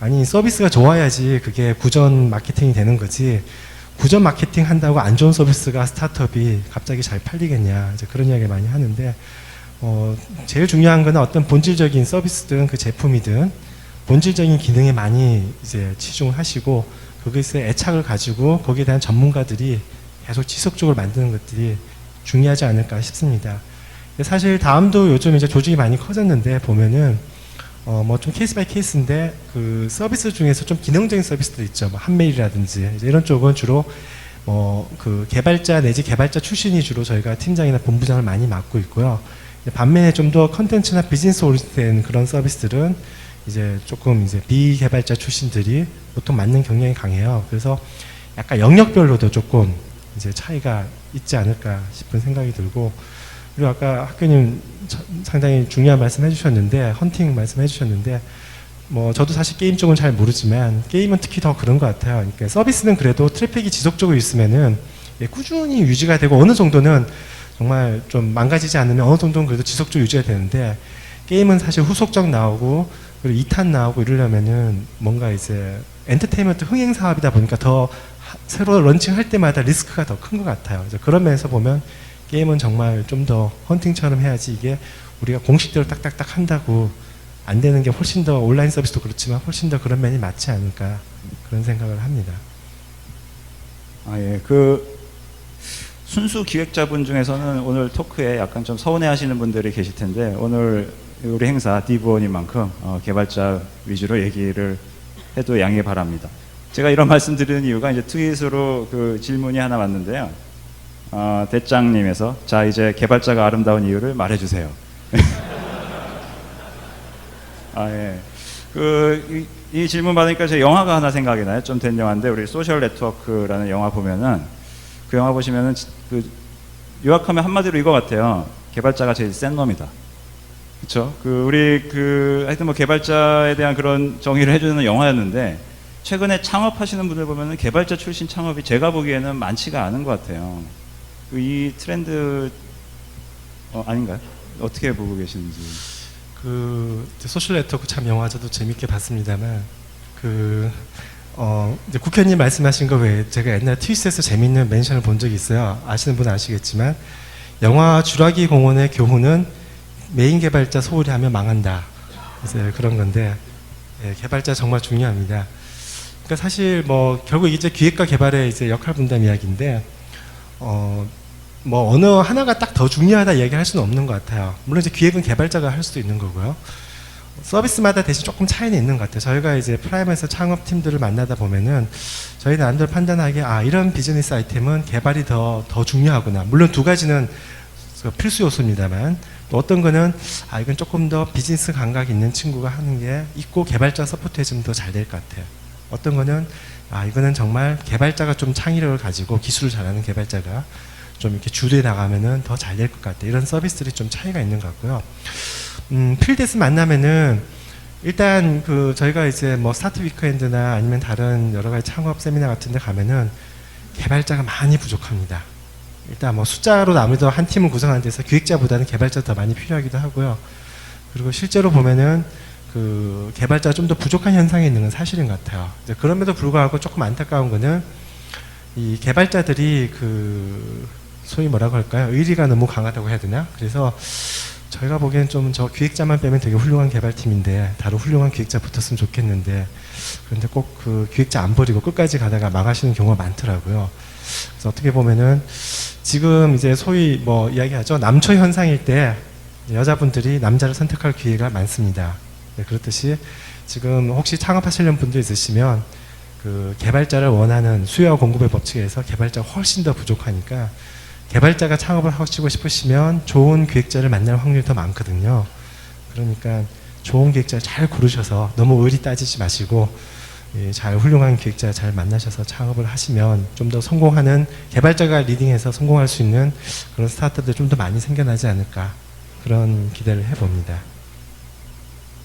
아니 서비스가 좋아야지 그게 구전 마케팅이 되는 거지. 구전 마케팅 한다고 안 좋은 서비스가 스타트업이 갑자기 잘 팔리겠냐. 이제 그런 이야기 많이 하는데 제일 중요한 거는 어떤 본질적인 서비스든 그 제품이든 본질적인 기능에 많이 이제 치중을 하시고 거기서 애착을 가지고 거기에 대한 전문가들이 계속 지속적으로 만드는 것들이 중요하지 않을까 싶습니다. 사실 다음도 요즘 이제 조직이 많이 커졌는데 보면은 뭐 좀 케이스 바이 케이스인데 서비스 중에서 좀 기능적인 서비스들 있죠. 뭐 한메일이라든지 이런 쪽은 주로 개발자 내지 개발자 출신이 주로 저희가 팀장이나 본부장을 많이 맡고 있고요. 반면에 좀 더 컨텐츠나 비즈니스 오리엔티드된 그런 서비스들은 이제 조금 이제 비개발자 출신들이 보통 맡는 경향이 강해요. 그래서 약간 영역별로도 조금 이제 차이가 있지 않을까 싶은 생각이 들고 그리고 아까 학교님 상당히 중요한 말씀 해주셨는데 헌팅 말씀 해주셨는데 뭐 저도 사실 게임 쪽은 잘 모르지만 게임은 특히 더 그런 것 같아요. 그러니까 서비스는 그래도 트래픽이 지속적으로 있으면은 꾸준히 유지가 되고 어느 정도는 정말 좀 망가지지 않으면 어느 정도는 그래도 지속적으로 유지가 되는데 게임은 사실 후속작 나오고 그리고 2탄 나오고 이러려면은 뭔가 이제 엔터테인먼트 흥행 사업이다 보니까 더 새로 런칭할 때마다 리스크가 더 큰 것 같아요. 그런 면에서 보면 게임은 정말 좀 더 헌팅처럼 해야지 이게 우리가 공식대로 딱딱딱 한다고 안 되는 게 훨씬 더 온라인 서비스도 그렇지만 훨씬 더 그런 면이 맞지 않을까 그런 생각을 합니다. 예. 순수 기획자분 중에서는 오늘 토크에 약간 좀 서운해하시는 분들이 계실 텐데 오늘 우리 행사 디브원인 만큼 개발자 위주로 얘기를 해도 양해 바랍니다. 제가 이런 말씀 드리는 이유가 이제 트윗으로 그 질문이 하나 왔는데요. 대장님에서 자 이제 개발자가 아름다운 이유를 말해주세요. 예. 이 질문 받으니까 제 영화가 하나 생각이 나요. 좀 된 영화인데 우리 소셜 네트워크라는 영화 보면은 그 영화 보시면은 그 요약하면 한마디로 이거 같아요. 개발자가 제일 센 놈이다. 그렇죠? 하여튼 뭐 개발자에 대한 그런 정의를 해주는 영화였는데 최근에 창업하시는 분들 보면은 개발자 출신 창업이 제가 보기에는 많지가 않은 것 같아요. 이 트렌드 아닌가요? 어떻게 보고 계시는지. 이제 소셜 네트워크 참 영화 저도 재밌게 봤습니다만 이제 국회의원님 말씀하신 거 외에 제가 옛날 트윗에서 재밌는 멘션을 본 적이 있어요. 아시는 분은 아시겠지만 영화 주라기 공원의 교훈은 메인 개발자 소홀히 하면 망한다. 이제 그런 건데 개발자 정말 중요합니다. 그러니까 사실 뭐 결국 이제 기획과 개발의 이제 역할 분담 이야기인데 뭐 어느 하나가 딱 더 중요하다 얘기할 수는 없는 것 같아요. 물론 이제 기획은 개발자가 할 수도 있는 거고요. 서비스마다 대신 조금 차이는 있는 것 같아요. 저희가 이제 프라임에서 창업팀들을 만나다 보면은 저희 나름대로 판단하기에 이런 비즈니스 아이템은 개발이 더 중요하구나. 물론 두 가지는 필수 요소입니다만 또 어떤 거는 이건 조금 더 비즈니스 감각이 있는 친구가 하는 게 있고 개발자 서포트 해주면 더 잘 될 것 같아요. 어떤 거는 이거는 정말 개발자가 좀 창의력을 가지고 기술을 잘하는 개발자가 좀 이렇게 주도해 나가면은 더 잘 될 것 같아요. 이런 서비스들이 좀 차이가 있는 것 같고요. 필드에서 만나면은 일단 저희가 이제 뭐 스타트 위크엔드나 아니면 다른 여러 가지 창업 세미나 같은 데 가면은 개발자가 많이 부족합니다. 일단 뭐 숫자로 아무래도 한 팀을 구성하는 데서 기획자보다는 개발자가 더 많이 필요하기도 하고요. 그리고 실제로 보면은 개발자가 좀 더 부족한 현상이 있는 건 사실인 것 같아요. 이제 그럼에도 불구하고 조금 안타까운 거는 이 개발자들이 소위 뭐라고 할까요? 의리가 너무 강하다고 해야 되나? 그래서 저희가 보기엔 좀 저 기획자만 빼면 되게 훌륭한 개발팀인데 다른 훌륭한 기획자 붙었으면 좋겠는데 그런데 꼭 기획자 안 버리고 끝까지 가다가 망하시는 경우가 많더라고요. 그래서 어떻게 보면은 지금 이제 소위 뭐 이야기하죠. 남초 현상일 때 여자분들이 남자를 선택할 기회가 많습니다. 네, 그렇듯이 지금 혹시 창업하시려는 분들 있으시면 개발자를 원하는 수요와 공급의 법칙에서 개발자가 훨씬 더 부족하니까 개발자가 창업을 하시고 싶으시면 좋은 기획자를 만날 확률이 더 많거든요. 그러니까 좋은 기획자를 잘 고르셔서 너무 의리 따지지 마시고 잘 훌륭한 기획자 잘 만나셔서 창업을 하시면 좀 더 성공하는 개발자가 리딩해서 성공할 수 있는 그런 스타트업들 좀 더 많이 생겨나지 않을까 그런 기대를 해봅니다.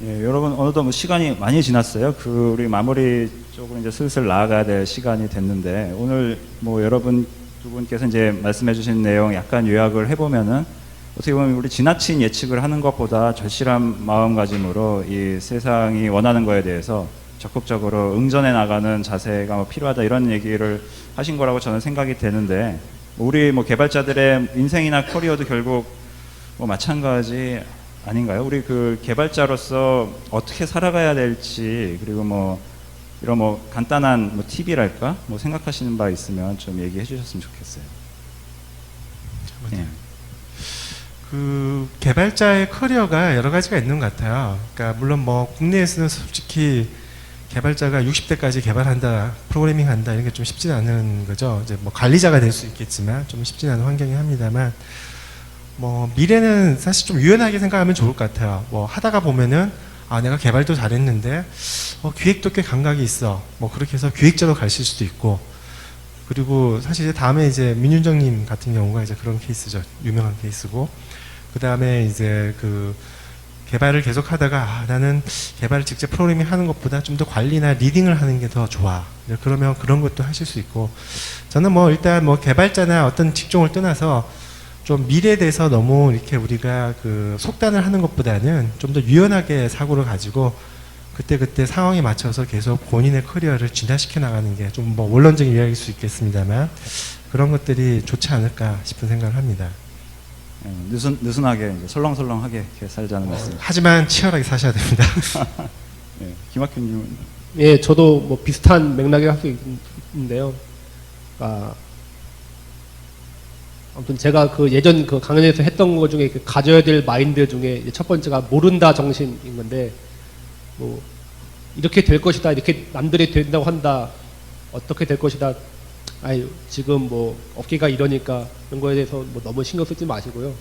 예, 여러분 어느덧 뭐 시간이 많이 지났어요. 우리 마무리 쪽으로 이제 슬슬 나아가야 될 시간이 됐는데 오늘 뭐 여러분 두 분께서 이제 말씀해주신 내용 약간 요약을 해보면은 어떻게 보면 우리 지나친 예측을 하는 것보다 절실한 마음가짐으로 이 세상이 원하는 거에 대해서 적극적으로 응전해 나가는 자세가 뭐 필요하다 이런 얘기를 하신 거라고 저는 생각이 되는데 우리 뭐 개발자들의 인생이나 커리어도 결국 뭐 마찬가지 아닌가요? 우리 개발자로서 어떻게 살아가야 될지 그리고 뭐 이런 뭐 간단한 뭐 팁이랄까 뭐 생각하시는 바 있으면 좀 얘기해 주셨으면 좋겠어요. 예. 개발자의 커리어가 여러 가지가 있는 것 같아요. 그러니까 물론 뭐 국내에서는 솔직히 개발자가 60대까지 개발한다, 프로그래밍 한다 이런 게 좀 쉽지 않은 거죠. 이제 뭐 관리자가 될 수 있겠지만 좀 쉽지 않은 환경이긴 합니다만 뭐 미래는 사실 좀 유연하게 생각하면 좋을 것 같아요. 뭐 하다가 보면은 내가 개발도 잘했는데 기획도 꽤 감각이 있어. 뭐 그렇게 해서 기획자로 가실 수도 있고 그리고 사실 이제 다음에 이제 민윤정님 같은 경우가 이제 그런 케이스죠. 유명한 케이스고 그 다음에 이제 개발을 계속 하다가 나는 개발을 직접 프로그래밍 하는 것보다 좀 더 관리나 리딩을 하는 게 더 좋아. 그러면 그런 것도 하실 수 있고 저는 뭐 일단 뭐 개발자나 어떤 직종을 떠나서 좀 미래에 대해서 너무 이렇게 우리가 속단을 하는 것보다는 좀 더 유연하게 사고를 가지고 그때 상황에 맞춰서 계속 본인의 커리어를 진화시켜 나가는 게 좀 뭐 원론적인 이야기일 수 있겠습니다만 그런 것들이 좋지 않을까 싶은 생각을 합니다. 느슨하게 이제 설렁설렁하게 이렇게 살자는 말씀. 하지만 치열하게 사셔야 됩니다. 예, 김학규님은 예, 저도 뭐 비슷한 맥락에 할 수 있는데요. 아무튼 제가 그 예전 그 강연에서 했던 것 중에 그 가져야 될 마인드 중에 이제 첫 번째가 모른다 정신인 건데, 뭐 이렇게 될 것이다, 이렇게 남들이 된다고 한다, 어떻게 될 것이다, 아니 지금 뭐 업계가 이러니까 이런 거에 대해서 뭐 너무 신경 쓰지 마시고요.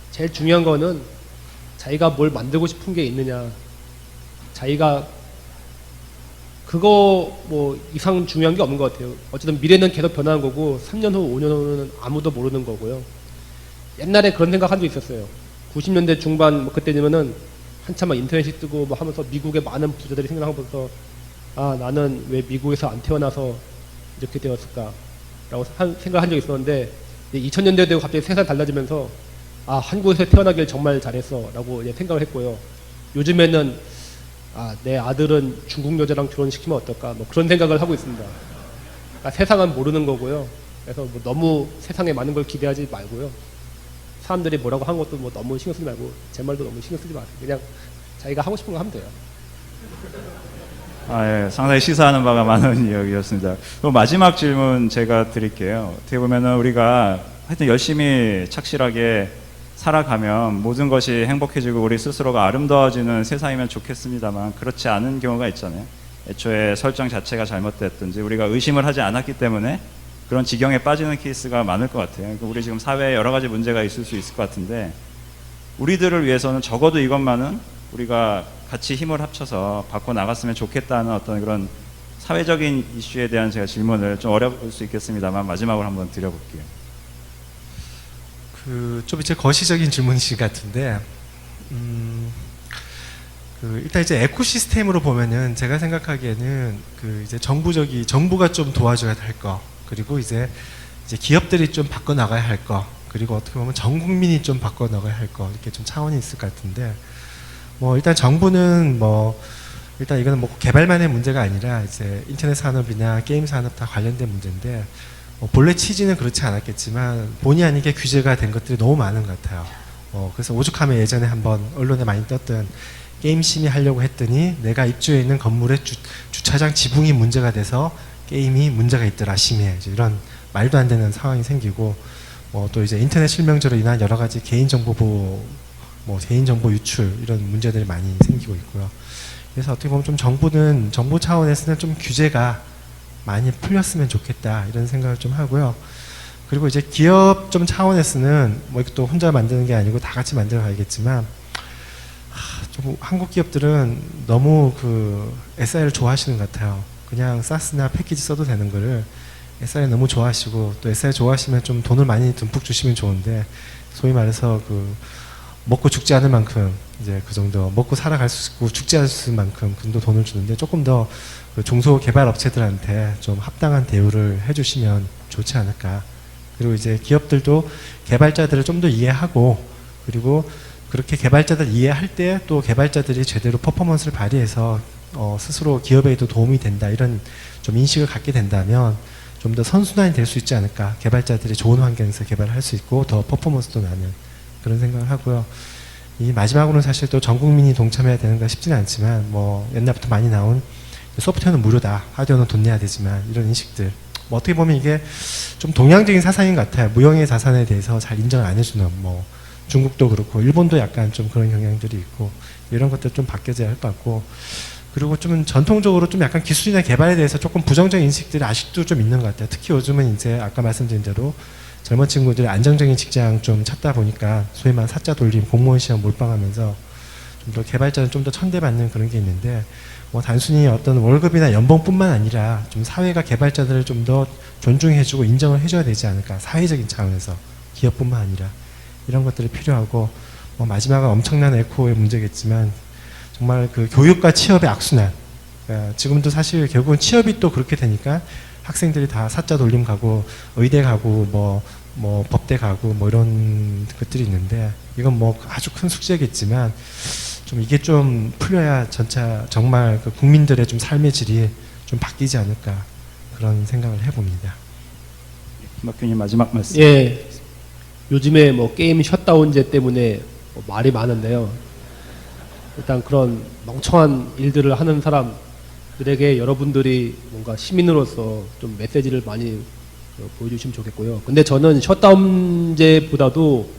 제일 중요한 거는 자기가 뭘 만들고 싶은 게 있느냐, 자기가 그거 뭐 이상 중요한 게 없는 것 같아요. 어쨌든 미래는 계속 변하는 거고 3년 후, 5년 후는 아무도 모르는 거고요. 옛날에 그런 생각 한 적 있었어요. 90년대 중반 뭐 그때면은 한참 막 인터넷이 뜨고 뭐 하면서 미국의 많은 부자들이 생각하면서 아 나는 왜 미국에서 안 태어나서 이렇게 되었을까라고 생각한 적이 있었는데 2000년대 되고 갑자기 세상 달라지면서 아 한국에서 태어나길 정말 잘했어라고 이제 생각을 했고요. 요즘에는 아, 내 아들은 중국 여자랑 결혼시키면 어떨까? 뭐 그런 생각을 하고 있습니다. 그러니까 세상은 모르는 거고요. 그래서 뭐 너무 세상에 많은 걸 기대하지 말고요. 사람들이 뭐라고 하는 것도 뭐 너무 신경 쓰지 말고 제 말도 너무 신경 쓰지 마세요. 그냥 자기가 하고 싶은 거 하면 돼요. 예, 상당히 시사하는 바가 많은 이야기였습니다. 그럼 마지막 질문 제가 드릴게요. 어떻게 보면은 우리가 하여튼 열심히 착실하게 살아가면 모든 것이 행복해지고 우리 스스로가 아름다워지는 세상이면 좋겠습니다만 그렇지 않은 경우가 있잖아요. 애초에 설정 자체가 잘못됐든지 우리가 의심을 하지 않았기 때문에 그런 지경에 빠지는 케이스가 많을 것 같아요. 우리 지금 사회에 여러 가지 문제가 있을 수 있을 것 같은데 우리들을 위해서는 적어도 이것만은 우리가 같이 힘을 합쳐서 바꿔 나갔으면 좋겠다는 어떤 그런 사회적인 이슈에 대한 제가 질문을 좀 어려울 수 있겠습니다만 마지막으로 한번 드려볼게요. 좀 이제 거시적인 질문이신 것 같은데, 일단 이제 에코시스템으로 보면은 제가 생각하기에는 이제 정부가 좀 도와줘야 할 거, 그리고 이제 기업들이 좀 바꿔 나가야 할 거, 그리고 어떻게 보면 전 국민이 좀 바꿔 나가야 할 거, 이렇게 좀 차원이 있을 것 같은데, 뭐 일단 정부는 일단 이거는 뭐 개발만의 문제가 아니라 이제 인터넷 산업이나 게임 산업 다 관련된 문제인데. 본래 취지는 그렇지 않았겠지만 본의 아니게 규제가 된 것들이 너무 많은 것 같아요. 그래서 오죽하면 예전에 한번 언론에 많이 떴던 게임 심의하려고 했더니 내가 입주해 있는 건물의 주차장 지붕이 문제가 돼서 게임이 문제가 있더라 심의에, 이런 말도 안 되는 상황이 생기고, 또 이제 인터넷 실명제로 인한 여러 가지 개인정보 보호, 개인정보 유출 이런 문제들이 많이 생기고 있고요. 그래서 어떻게 보면 좀 정부 차원에서는 좀 규제가 많이 풀렸으면 좋겠다 이런 생각을 좀 하고요. 그리고 이제 기업 좀 차원에서는 뭐 이것도 혼자 만드는 게 아니고 다 같이 만들어 가야겠지만, 좀 한국 기업들은 너무 SI를 좋아하시는 것 같아요. 그냥 사스나 패키지 써도 되는 거를 SI 너무 좋아하시고, 또 SI 좋아하시면 좀 돈을 많이 듬뿍 주시면 좋은데, 소위 말해서 먹고 죽지 않을 만큼 이제 그 정도 먹고 살아갈 수 있고 죽지 않을 수 있을 만큼 그 정도 돈을 주는데 조금 더 중소개발 업체들한테 좀 합당한 대우를 해주시면 좋지 않을까. 그리고 이제 기업들도 개발자들을 좀 더 이해하고, 그리고 그렇게 개발자들 이해할 때 또 개발자들이 제대로 퍼포먼스를 발휘해서 스스로 기업에도 도움이 된다, 이런 좀 인식을 갖게 된다면 좀 더 선순환이 될 수 있지 않을까. 개발자들이 좋은 환경에서 개발을 할 수 있고 더 퍼포먼스도 나는 그런 생각을 하고요. 이 마지막으로는 사실 또 전 국민이 동참해야 되는가 싶지는 않지만, 옛날부터 많이 나온 소프트웨어는 무료다, 하드웨어는 돈 내야 되지만, 이런 인식들, 어떻게 보면 이게 좀 동양적인 사상인 것 같아요. 무형의 자산에 대해서 잘 인정을 안 해주는, 중국도 그렇고 일본도 약간 좀 그런 경향들이 있고, 이런 것들 좀 바뀌어져야 할 것 같고, 그리고 좀 전통적으로 좀 약간 기술이나 개발에 대해서 조금 부정적인 인식들이 아직도 좀 있는 것 같아요. 특히 요즘은 이제 아까 말씀드린 대로 젊은 친구들이 안정적인 직장 좀 찾다 보니까 소위 말하는 사자 돌림, 공무원 시험 몰빵하면서 좀 더 개발자는 좀 더 천대받는 그런 게 있는데, 단순히 어떤 월급이나 연봉뿐만 아니라 좀 사회가 개발자들을 좀 더 존중해주고 인정을 해줘야 되지 않을까. 사회적인 차원에서 기업뿐만 아니라 이런 것들이 필요하고, 마지막은 엄청난 에코의 문제겠지만 정말 교육과 취업의 악순환. 그러니까 지금도 사실 결국은 취업이 또 그렇게 되니까 학생들이 다 사자 돌림 가고 의대 가고 법대 가고 이런 것들이 있는데, 이건 아주 큰 숙제겠지만 좀 이게 좀 풀려야 정말 국민들의 좀 삶의 질이 좀 바뀌지 않을까, 그런 생각을 해봅니다. 김학균님 마지막 말씀. 예, 요즘에 게임 셧다운제 때문에 말이 많은데요. 일단 그런 멍청한 일들을 하는 사람들에게 여러분들이 뭔가 시민으로서 좀 메시지를 많이 보여주시면 좋겠고요. 근데 저는 셧다운제보다도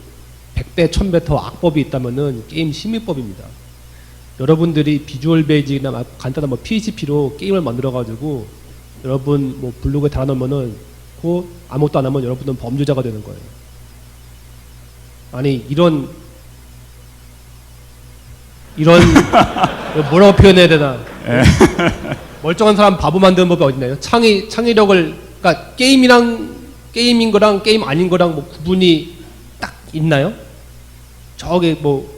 100배, 1000배 더 악법이 있다면은 게임 심의법입니다. 여러분들이 비주얼 베이직이나 간단한 뭐 PHP로 게임을 만들어가지고 여러분 뭐 블로그에 달아놓으면은 그 아무것도 안 하면 여러분은 범죄자가 되는 거예요. 아니 이런 뭐라고 표현해야 되나? 멀쩡한 사람 바보 만드는 법이 어디 있나요? 창의력을 그러니까 게임인 거랑 게임 아닌 거랑 뭐 구분이 딱 있나요? 저기 뭐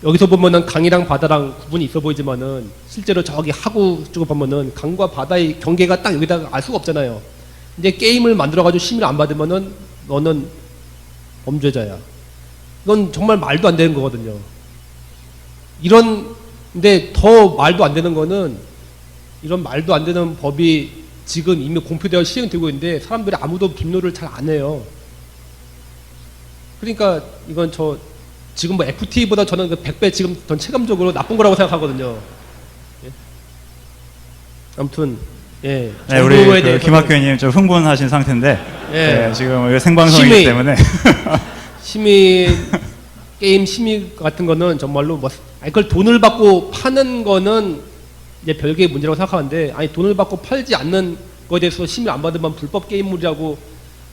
여기서 보면은 강이랑 바다랑 구분이 있어 보이지만은 실제로 저기 하구 쪽을 보면은 강과 바다의 경계가 딱 여기다가 알 수가 없잖아요. 근데 게임을 만들어가지고 심의를 안 받으면은 너는 범죄자야. 이건 정말 말도 안 되는 거거든요. 근데 더 말도 안 되는 거는 이런 말도 안 되는 법이 지금 이미 공표되어 시행되고 있는데 사람들이 아무도 분노를 잘 안 해요. 그러니까 이건 지금 뭐 FTA보다 저는 그 100배 지금 전 체감적으로 나쁜 거라고 생각하거든요. 예. 아무튼 예. 네, 우리 그 김학규 의원님 좀 흥분하신 상태인데 예. 지금 생방송이기 때문에 게임 심의 같은 거는 정말로 그걸 돈을 받고 파는 거는 이제 별개의 문제라고 생각하는데 아니 돈을 받고 팔지 않는 거에 대해서 심의 안 받으면 불법 게임물이라고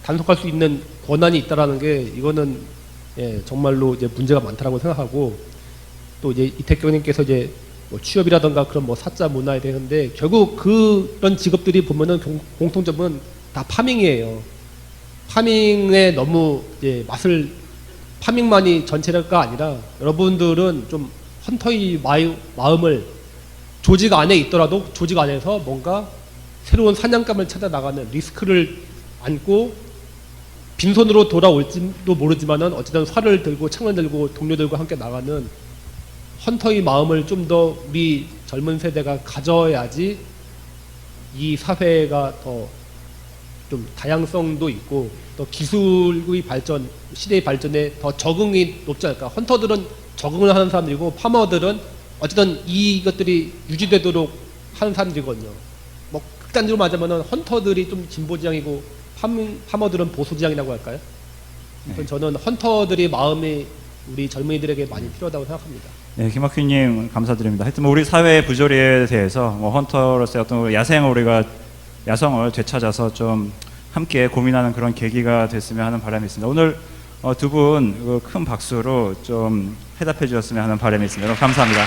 단속할 수 있는 권한이 있다라는 게 이거는 예, 정말로 이제 문제가 많다라고 생각하고 또 이제 이택경님께서 이제 뭐 취업이라던가 그런 뭐 사자 문화에 대해서인데 결국 그런 직업들이 보면은 공통점은 다 파밍이에요. 파밍에 너무 이제 파밍만이 전체가 아니라 여러분들은 좀 헌터의 마음을 조직 안에 있더라도 조직 안에서 뭔가 새로운 사냥감을 찾아 나가는 리스크를 안고 빈손으로 돌아올지도 모르지만은 어쨌든 활을 들고 창을 들고 동료들과 함께 나가는 헌터의 마음을 좀 더 우리 젊은 세대가 가져야지 이 사회가 더 좀 다양성도 있고 또 기술의 발전, 시대의 발전에 더 적응이 높지 않을까. 헌터들은 적응을 하는 사람들이고 파머들은 어쨌든 이것들이 유지되도록 하는 사람들이거든요. 뭐 극단적으로 말하자면은 헌터들이 좀 진보 지향이고 파머들은 보수 지향이라고 할까요? 네. 저는 헌터들의 마음이 우리 젊은이들에게 많이 필요하다고 생각합니다. 네, 김학규님 감사드립니다. 하여튼 뭐 우리 사회의 부조리에 대해서 뭐 헌터로서의 어떤 야성을 되찾아서 좀 함께 고민하는 그런 계기가 됐으면 하는 바람이 있습니다. 오늘 두 분 큰 박수로 좀 해답해 주셨으면 하는 바람이 있습니다. 여러분 감사합니다.